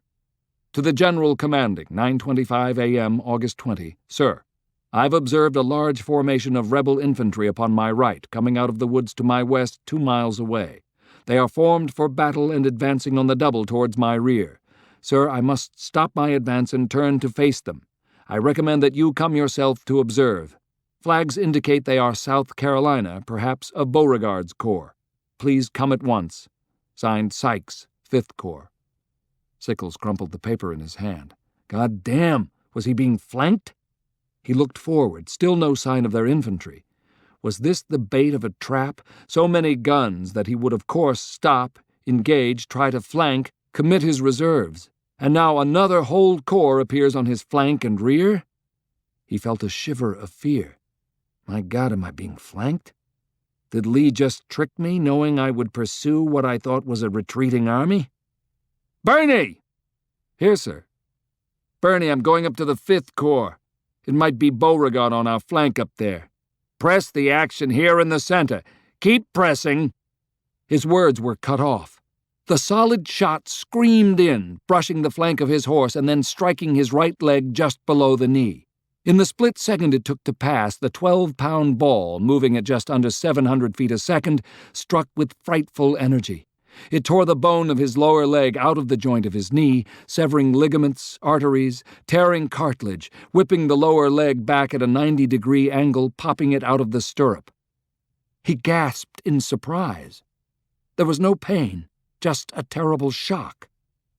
"To the General Commanding, 9:25 a.m., August 20. Sir, I've observed a large formation of rebel infantry upon my right, coming out of the woods to my west 2 miles away. They are formed for battle and advancing on the double towards my rear. Sir, I must stop my advance and turn to face them. I recommend that you come yourself to observe. Flags indicate they are South Carolina, perhaps of Beauregard's corps. Please come at once. Signed, Sykes, 5th Corps." Sickles crumpled the paper in his hand. God damn! Was he being flanked? He looked forward, still no sign of their infantry. Was this the bait of a trap? So many guns that he would of course stop, engage, try to flank, commit his reserves. And now another whole corps appears on his flank and rear? He felt a shiver of fear. My God, am I being flanked? Did Lee just trick me, knowing I would pursue what I thought was a retreating army? "Birney!" "Here, sir." "Birney, I'm going up to the 5th Corps. It might be Beauregard on our flank up there. Press the action here in the center. Keep pressing." His words were cut off. The solid shot screamed in, brushing the flank of his horse and then striking his right leg just below the knee. In the split second it took to pass, the 12-pound ball, moving at just under 700 feet a second, struck with frightful energy. It tore the bone of his lower leg out of the joint of his knee, severing ligaments, arteries, tearing cartilage, whipping the lower leg back at a 90-degree angle, popping it out of the stirrup. He gasped in surprise. There was no pain, just a terrible shock.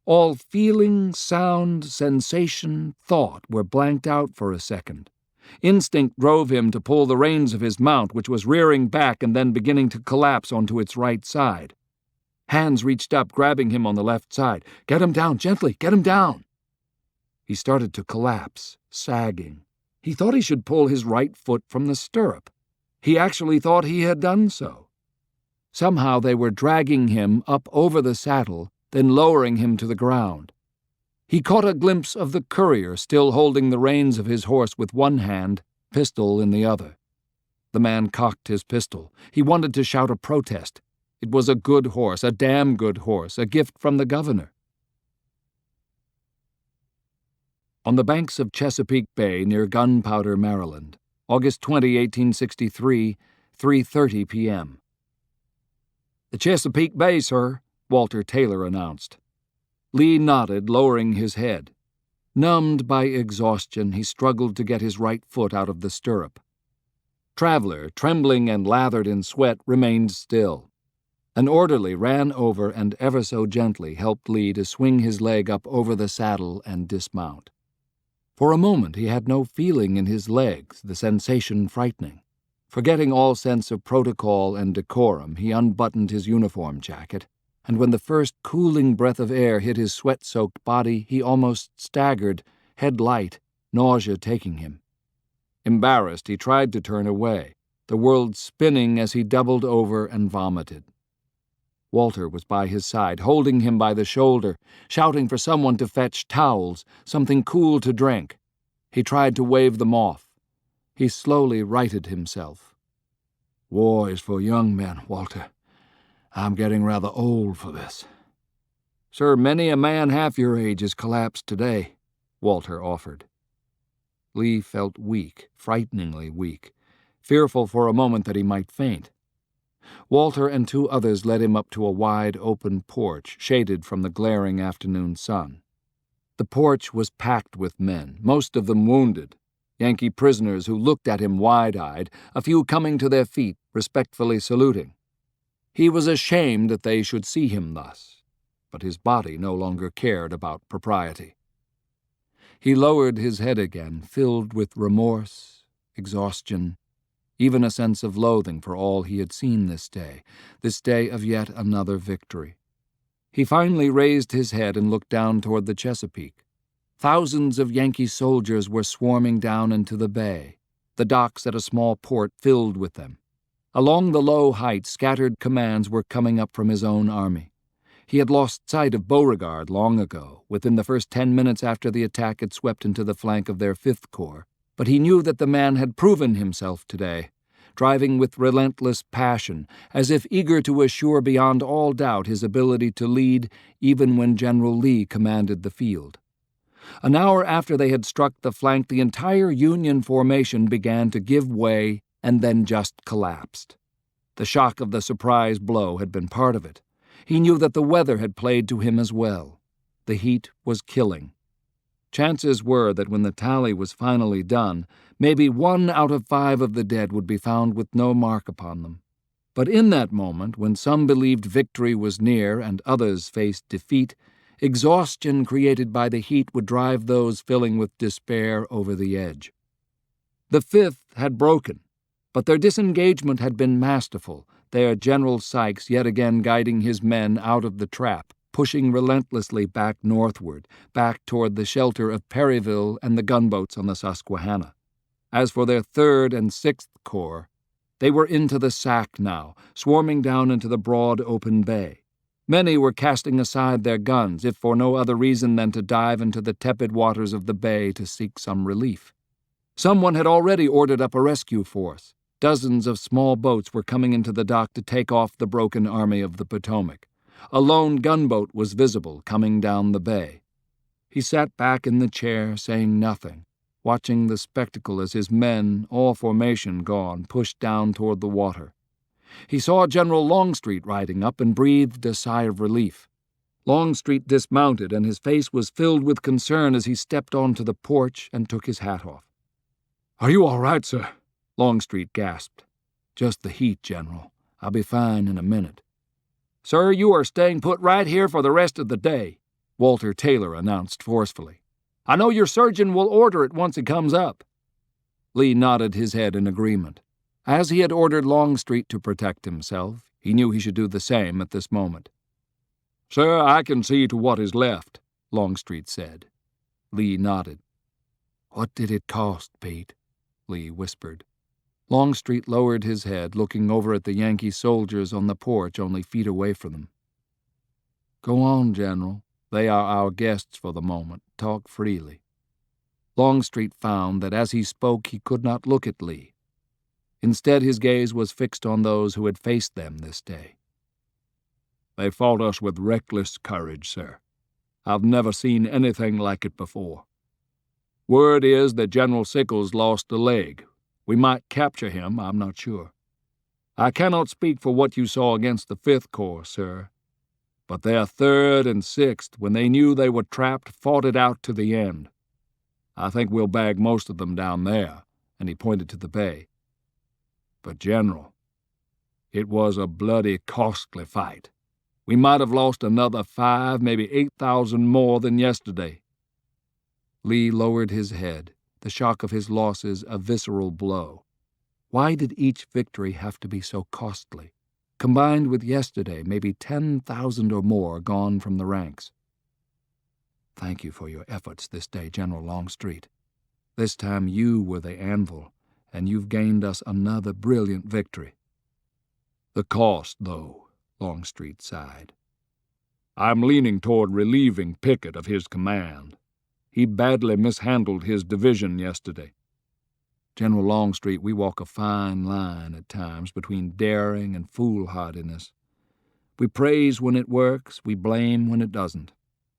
All feeling, sound, sensation, thought were blanked out for a second. Instinct drove him to pull the reins of his mount, which was rearing back and then beginning to collapse onto its right side. Hands reached up, grabbing him on the left side. "Get him down, gently, get him down!" He started to collapse, sagging. He thought he should pull his right foot from the stirrup. He actually thought he had done so. Somehow they were dragging him up over the saddle, then lowering him to the ground. He caught a glimpse of the courier still holding the reins of his horse with one hand, pistol in the other. The man cocked his pistol. He wanted to shout a protest. It was a good horse, a damn good horse, a gift from the governor. On the banks of Chesapeake Bay near Gunpowder, Maryland, August 20, 1863, 3:30 p.m. "The Chesapeake Bay, sir," Walter Taylor announced. Lee nodded, lowering his head. Numbed by exhaustion, he struggled to get his right foot out of the stirrup. Traveler, trembling and lathered in sweat, remained still. An orderly ran over and ever so gently helped Lee to swing his leg up over the saddle and dismount. For a moment he had no feeling in his legs, the sensation frightening. Forgetting all sense of protocol and decorum, he unbuttoned his uniform jacket, and when the first cooling breath of air hit his sweat-soaked body, he almost staggered, head light, nausea taking him. Embarrassed, he tried to turn away, the world spinning as he doubled over and vomited. Walter was by his side, holding him by the shoulder, shouting for someone to fetch towels, something cool to drink. He tried to wave them off. He slowly righted himself. "War is for young men, Walter. I'm getting rather old for this." "Sir, many a man half your age has collapsed today," Walter offered. Lee felt weak, frighteningly weak, fearful for a moment that he might faint. Walter and 2 others led him up to a wide open porch, shaded from the glaring afternoon sun. The porch was packed with men, most of them wounded, Yankee prisoners who looked at him wide-eyed, a few coming to their feet, respectfully saluting. He was ashamed that they should see him thus, but his body no longer cared about propriety. He lowered his head again, filled with remorse, exhaustion, even a sense of loathing for all he had seen this day of yet another victory. He finally raised his head and looked down toward the Chesapeake. Thousands of Yankee soldiers were swarming down into the bay, the docks at a small port filled with them. Along the low heights, scattered commands were coming up from his own army. He had lost sight of Beauregard long ago, within the first 10 minutes after the attack had swept into the flank of their 5th Corps, but he knew that the man had proven himself today, driving with relentless passion, as if eager to assure beyond all doubt his ability to lead even when General Lee commanded the field. An hour after they had struck the flank, the entire Union formation began to give way and then just collapsed. The shock of the surprise blow had been part of it. He knew that the weather had played to him as well. The heat was killing. Chances were that when the tally was finally done, maybe 1 out of 5 of the dead would be found with no mark upon them. But in that moment, when some believed victory was near and others faced defeat, exhaustion created by the heat would drive those filling with despair over the edge. The 5th had broken, but their disengagement had been masterful, their General Sykes yet again guiding his men out of the trap, pushing relentlessly back northward, back toward the shelter of Perryville and the gunboats on the Susquehanna. As for their 3rd and 6th Corps, they were into the sack now, swarming down into the broad open bay. Many were casting aside their guns, if for no other reason than to dive into the tepid waters of the bay to seek some relief. Someone had already ordered up a rescue force. Dozens of small boats were coming into the dock to take off the broken Army of the Potomac. A lone gunboat was visible coming down the bay. He sat back in the chair, saying nothing, watching the spectacle as his men, all formation gone, pushed down toward the water. He saw General Longstreet riding up and breathed a sigh of relief. Longstreet dismounted, and his face was filled with concern as he stepped onto the porch and took his hat off. "Are you all right, sir?" Longstreet gasped. "Just the heat, General. I'll be fine in a minute." "Sir, you are staying put right here for the rest of the day," Walter Taylor announced forcefully. "I know your surgeon will order it once it comes up." Lee nodded his head in agreement. As he had ordered Longstreet to protect himself, he knew he should do the same at this moment. "Sir, I can see to what is left," Longstreet said. Lee nodded. "What did it cost, Pete?" Lee whispered. Longstreet lowered his head, looking over at the Yankee soldiers on the porch only feet away from them. "Go on, General. They are our guests for the moment. Talk freely." Longstreet found that as he spoke he could not look at Lee. Instead, his gaze was fixed on those who had faced them this day. "They fought us with reckless courage, sir. I've never seen anything like it before. Word is that General Sickles lost a leg. We might capture him, I'm not sure. I cannot speak for what you saw against the 5th Corps, sir, but their 3rd and 6th, when they knew they were trapped, fought it out to the end. I think we'll bag most of them down there," and he pointed to the bay. "But, General, it was a bloody, costly fight. We might have lost another 5, maybe 8,000 more than yesterday." Lee lowered his head, the shock of his losses a visceral blow. Why did each victory have to be so costly? Combined with yesterday, maybe 10,000 or more gone from the ranks. "Thank you for your efforts this day, General Longstreet. This time you were the anvil, and you've gained us another brilliant victory." "The cost, though," Longstreet sighed. "I'm leaning toward relieving Pickett of his command. He badly mishandled his division yesterday." "General Longstreet, we walk a fine line at times between daring and foolhardiness. We praise when it works, we blame when it doesn't.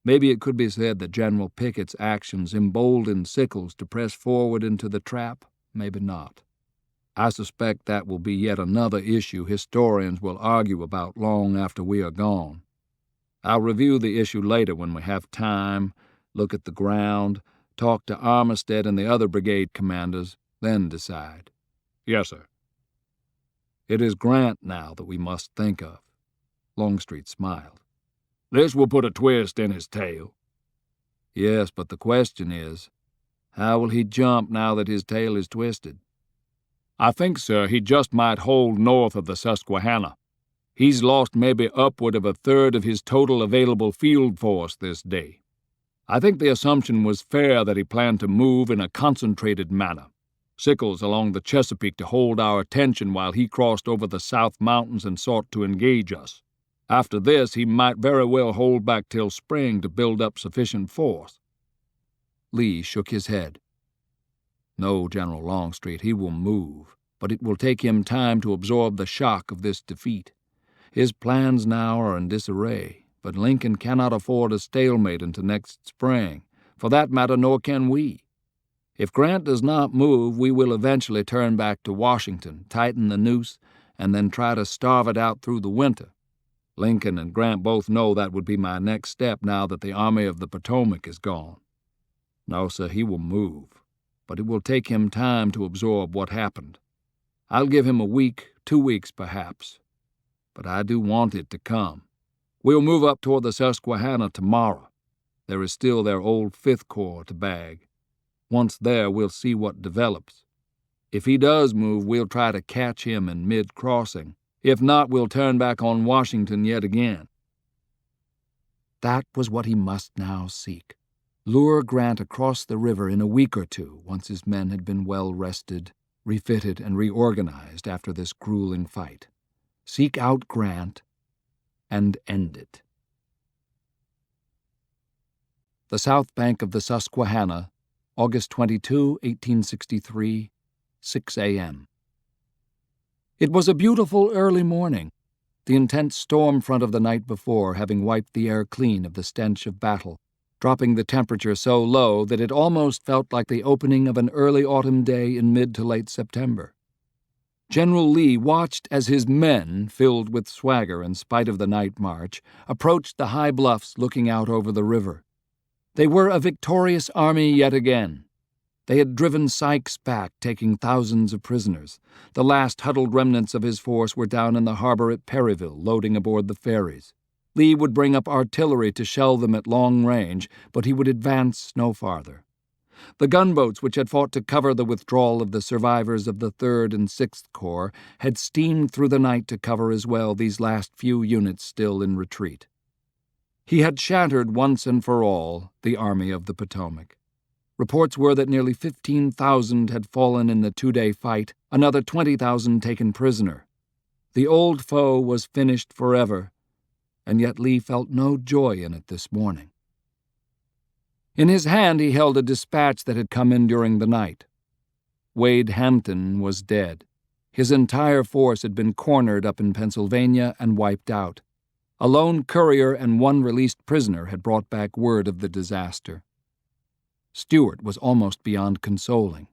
Maybe it could be said that General Pickett's actions emboldened Sickles to press forward into the trap, maybe not. I suspect that will be yet another issue historians will argue about long after we are gone. I'll review the issue later when we have time, look at the ground, talk to Armistead and the other brigade commanders, then decide. Yes, sir. It is Grant now that we must think of. Longstreet smiled. This will put a twist in his tail. Yes, but the question is, how will he jump now that his tail is twisted? I think, sir, he just might hold north of the Susquehanna. He's lost maybe upward of a third of his total available field force this day. I think the assumption was fair that he planned to move in a concentrated manner. Sickles along the Chesapeake to hold our attention while he crossed over the South Mountains and sought to engage us. After this, he might very well hold back till spring to build up sufficient force. Lee shook his head. No, General Longstreet, he will move, but it will take him time to absorb the shock of this defeat. His plans now are in disarray, but Lincoln cannot afford a stalemate until next spring. For that matter, nor can we. If Grant does not move, we will eventually turn back to Washington, tighten the noose, and then try to starve it out through the winter. Lincoln and Grant both know that would be my next step now that the Army of the Potomac is gone. No, sir, he will move, but it will take him time to absorb what happened. I'll give him a week, 2 weeks perhaps, but I do want it to come. We'll move up toward the Susquehanna tomorrow. There is still their old Fifth Corps to bag. Once there, we'll see what develops. If he does move, we'll try to catch him in mid-crossing. If not, we'll turn back on Washington yet again. That was what he must now seek. Lure Grant across the river in a week or two, once his men had been well rested, refitted, and reorganized after this grueling fight. Seek out Grant and end it. The South Bank of the Susquehanna, August 22, 1863, 6 a.m. It was a beautiful early morning, the intense storm front of the night before having wiped the air clean of the stench of battle, dropping the temperature so low that it almost felt like the opening of an early autumn day in mid to late September. General Lee watched as his men, filled with swagger in spite of the night march, approached the high bluffs looking out over the river. They were a victorious army yet again. They had driven Sykes back, taking thousands of prisoners. The last huddled remnants of his force were down in the harbor at Perryville, loading aboard the ferries. Lee would bring up artillery to shell them at long range, but he would advance no farther. The gunboats which had fought to cover the withdrawal of the survivors of the 3rd and 6th Corps had steamed through the night to cover as well these last few units still in retreat. He had shattered once and for all the Army of the Potomac. Reports were that nearly 15,000 had fallen in the 2-day fight, another 20,000 taken prisoner. The old foe was finished forever, and yet Lee felt no joy in it this morning. In his hand he held a dispatch that had come in during the night. Wade Hampton was dead. His entire force had been cornered up in Pennsylvania and wiped out. A lone courier and one released prisoner had brought back word of the disaster. Stuart was almost beyond consoling.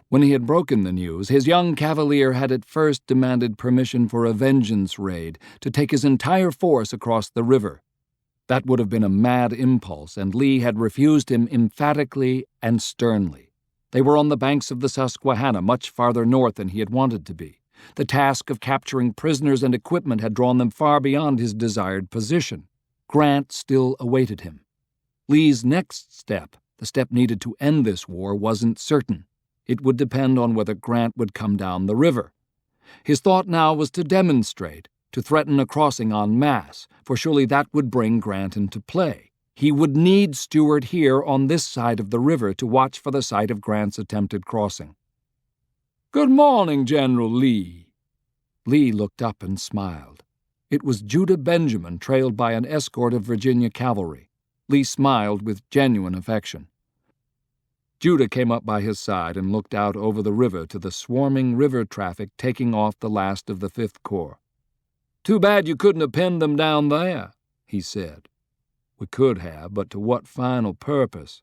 When he had broken the news, his young cavalier had at first demanded permission for a vengeance raid to take his entire force across the river. That would have been a mad impulse, and Lee had refused him emphatically and sternly. They were on the banks of the Susquehanna, much farther north than he had wanted to be. The task of capturing prisoners and equipment had drawn them far beyond his desired position. Grant still awaited him. Lee's next step, the step needed to end this war, wasn't certain. It would depend on whether Grant would come down the river. His thought now was to demonstrate, to threaten a crossing en masse, for surely that would bring Grant into play. He would need Stuart here on this side of the river to watch for the site of Grant's attempted crossing. "Good morning, General Lee." Lee looked up and smiled. It was Judah Benjamin, trailed by an escort of Virginia cavalry. Lee smiled with genuine affection. Judah came up by his side and looked out over the river to the swarming river traffic taking off the last of the 5th Corps. "Too bad you couldn't have pinned them down there," he said. "We could have, but to what final purpose?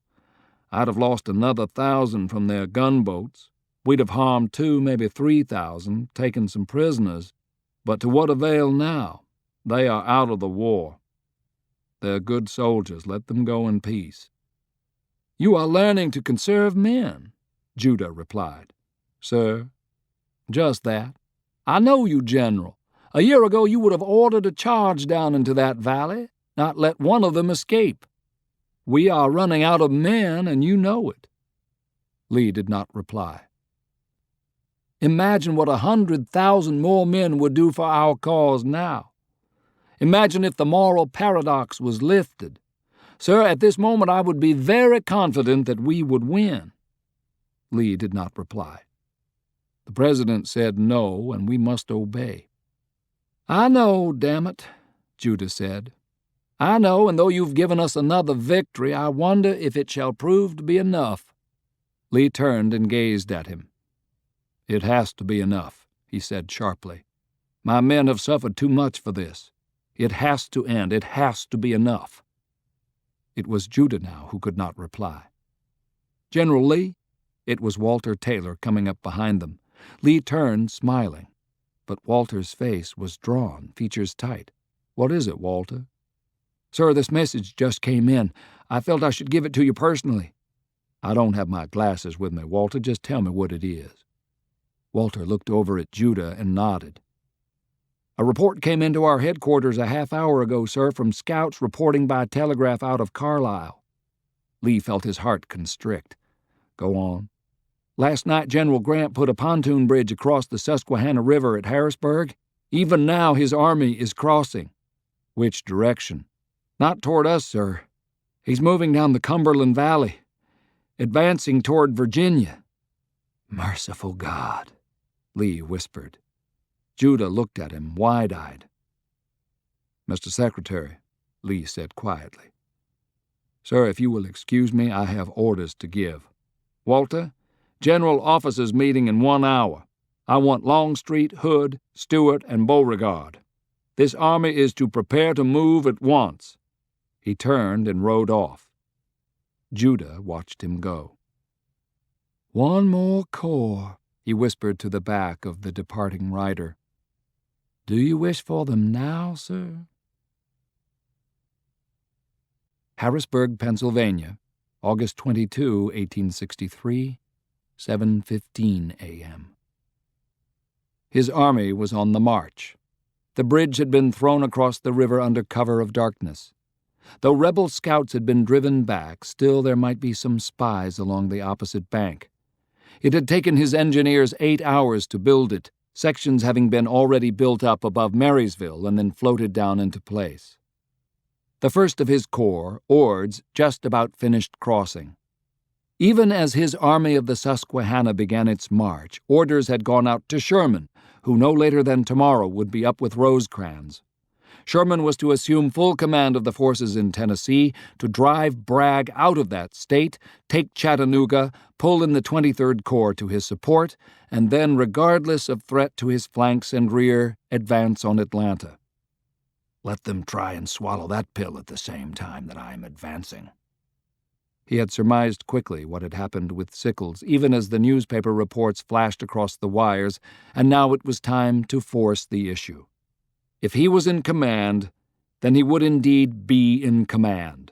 I'd have lost another 1,000 from their gunboats. We'd have harmed 2, maybe 3,000, taken some prisoners, but to what avail now? They are out of the war. They're good soldiers. Let them go in peace." "You are learning to conserve men," Judah replied. "Sir, just that. I know you, General. A year ago you would have ordered a charge down into that valley, not let one of them escape. We are running out of men, and you know it." Lee did not reply. "Imagine what 100,000 more men would do for our cause now. Imagine if the moral paradox was lifted. Sir, at this moment I would be very confident that we would win." Lee did not reply. "The President said no, and we must obey." "I know, damn it," Judah said. "I know, and though you've given us another victory, I wonder if it shall prove to be enough." Lee turned and gazed at him. "It has to be enough," he said sharply. "My men have suffered too much for this. It has to end. It has to be enough." It was Judah now who could not reply. "General Lee?" It was Walter Taylor coming up behind them. Lee turned, smiling. But Walter's face was drawn, features tight. "What is it, Walter?" "Sir, this message just came in. I felt I should give it to you personally." "I don't have my glasses with me, Walter. Just tell me what it is." Walter looked over at Judah and nodded. "A report came into our headquarters a half-hour ago, sir, from scouts reporting by telegraph out of Carlisle." Lee felt his heart constrict. "Go on." "Last night General Grant put a pontoon bridge across the Susquehanna River at Harrisburg. Even now his army is crossing." "Which direction?" "Not toward us, sir. He's moving down the Cumberland Valley, advancing toward Virginia." "Merciful God," Lee whispered. Judah looked at him, wide-eyed. "Mr. Secretary," Lee said quietly. "Sir, if you will excuse me, I have orders to give. Walter, General Officers meeting in 1 hour. I want Longstreet, Hood, Stewart, and Beauregard. This army is to prepare to move at once." He turned and rode off. Judah watched him go. "One more corps," he whispered to the back of the departing rider. "Do you wish for them now, sir?" Harrisburg, Pennsylvania, August 22, 1863, 7:15 a.m. His army was on the march. The bridge had been thrown across the river under cover of darkness. Though rebel scouts had been driven back, still there might be some spies along the opposite bank. It had taken his engineers 8 hours to build it, sections having been already built up above Marysville and then floated down into place. The first of his corps, Ord's, just about finished crossing. Even as his army of the Susquehanna began its march, orders had gone out to Sherman, who no later than tomorrow would be up with Rosecrans. Sherman was to assume full command of the forces in Tennessee, to drive Bragg out of that state, take Chattanooga, pull in the 23rd Corps to his support, and then, regardless of threat to his flanks and rear, advance on Atlanta. "Let them try and swallow that pill at the same time that I am advancing." He had surmised quickly what had happened with Sickles, even as the newspaper reports flashed across the wires, and now it was time to force the issue. If he was in command, then he would indeed be in command.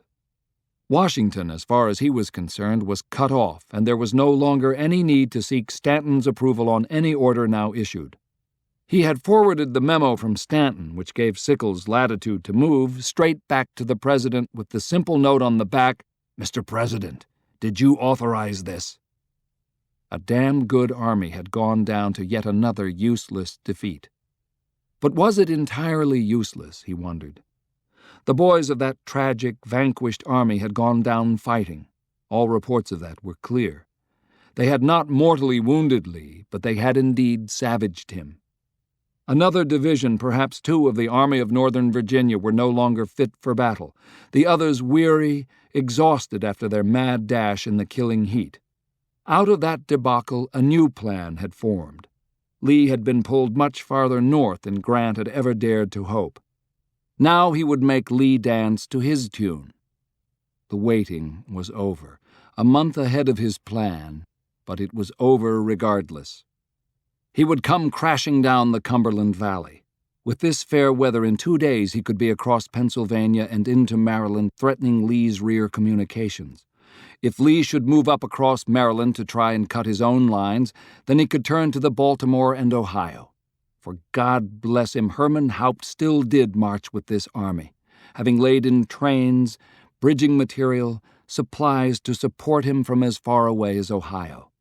Washington, as far as he was concerned, was cut off, and there was no longer any need to seek Stanton's approval on any order now issued. He had forwarded the memo from Stanton, which gave Sickles latitude to move, straight back to the President with the simple note on the back, "Mr. President, did you authorize this?" A damn good army had gone down to yet another useless defeat. But was it entirely useless, he wondered. The boys of that tragic, vanquished army had gone down fighting. All reports of that were clear. They had not mortally wounded Lee, but they had indeed savaged him. Another division, perhaps 2 of the Army of Northern Virginia, were no longer fit for battle, the others weary, exhausted after their mad dash in the killing heat. Out of that debacle, a new plan had formed. Lee had been pulled much farther north than Grant had ever dared to hope. Now he would make Lee dance to his tune. The waiting was over. A month ahead of his plan, but it was over regardless. He would come crashing down the Cumberland Valley. With this fair weather, in 2 days he could be across Pennsylvania and into Maryland, threatening Lee's rear communications. If Lee should move up across Maryland to try and cut his own lines, then he could turn to the Baltimore and Ohio. For God bless him, Herman Haupt still did march with this army, having laid in trains, bridging material, supplies to support him from as far away as Ohio.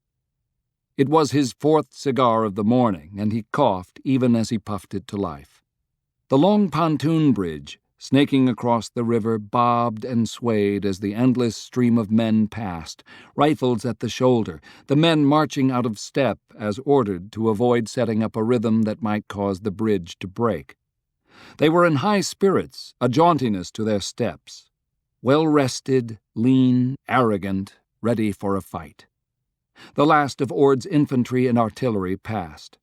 It was his 4th cigar of the morning, and he coughed even as he puffed it to life. The long pontoon bridge, snaking across the river, bobbed and swayed as the endless stream of men passed, rifles at the shoulder, the men marching out of step as ordered to avoid setting up a rhythm that might cause the bridge to break. They were in high spirits, a jauntiness to their steps, well-rested, lean, arrogant, ready for a fight. The last of Ord's infantry and artillery passed.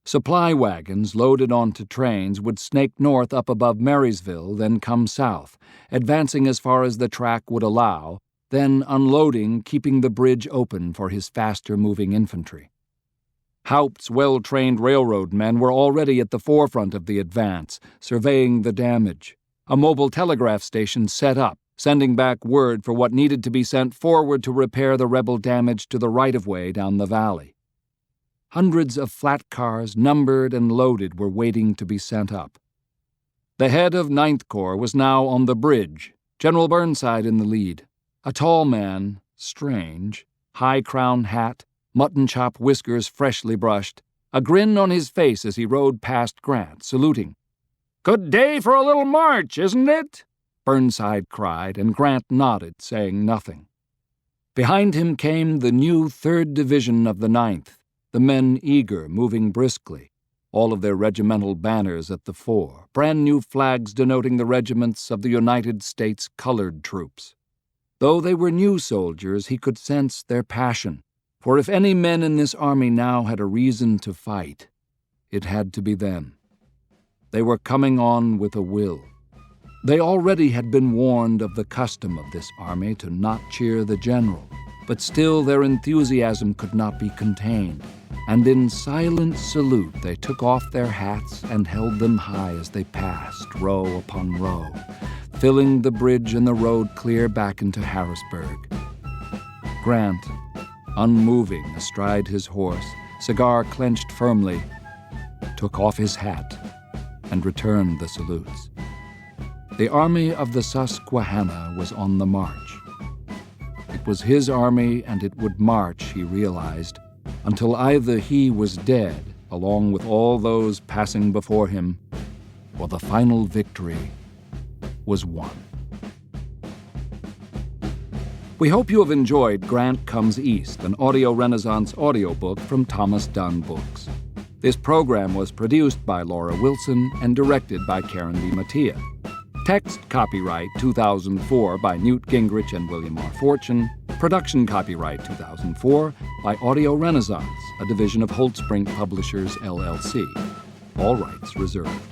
Supply wagons loaded onto trains would snake north up above Marysville, then come south, advancing as far as the track would allow, then unloading, keeping the bridge open for his faster-moving infantry. Haupt's well-trained railroad men were already at the forefront of the advance, surveying the damage. A mobile telegraph station set up, sending back word for what needed to be sent forward to repair the rebel damage to the right-of-way down the valley. Hundreds of flat cars, numbered and loaded, were waiting to be sent up. The head of 9th Corps was now on the bridge, General Burnside in the lead. A tall man, strange, high-crown hat, mutton-chop whiskers freshly brushed, a grin on his face as he rode past Grant, saluting. "Good day for a little march, isn't it?" Burnside cried, and Grant nodded, saying nothing. Behind him came the new 3rd Division of the 9th, the men eager, moving briskly, all of their regimental banners at the fore, brand-new flags denoting the regiments of the United States Colored Troops. Though they were new soldiers, he could sense their passion, for if any men in this army now had a reason to fight, it had to be them. They were coming on with a will. They already had been warned of the custom of this army to not cheer the general, but still their enthusiasm could not be contained, and in silent salute they took off their hats and held them high as they passed, row upon row, filling the bridge and the road clear back into Harrisburg. Grant, unmoving astride his horse, cigar clenched firmly, took off his hat and returned the salutes. The army of the Susquehanna was on the march. It was his army, and it would march, he realized, until either he was dead, along with all those passing before him, or the final victory was won. We hope you have enjoyed Grant Comes East, an Audio Renaissance audiobook from Thomas Dunn Books. This program was produced by Laura Wilson and directed by Karen D. Mattia. Text copyright 2004 by Newt Gingrich and William R. Forstchen. Production copyright 2004 by Audio Renaissance, a division of Holtzbrink Publishers, LLC. All rights reserved.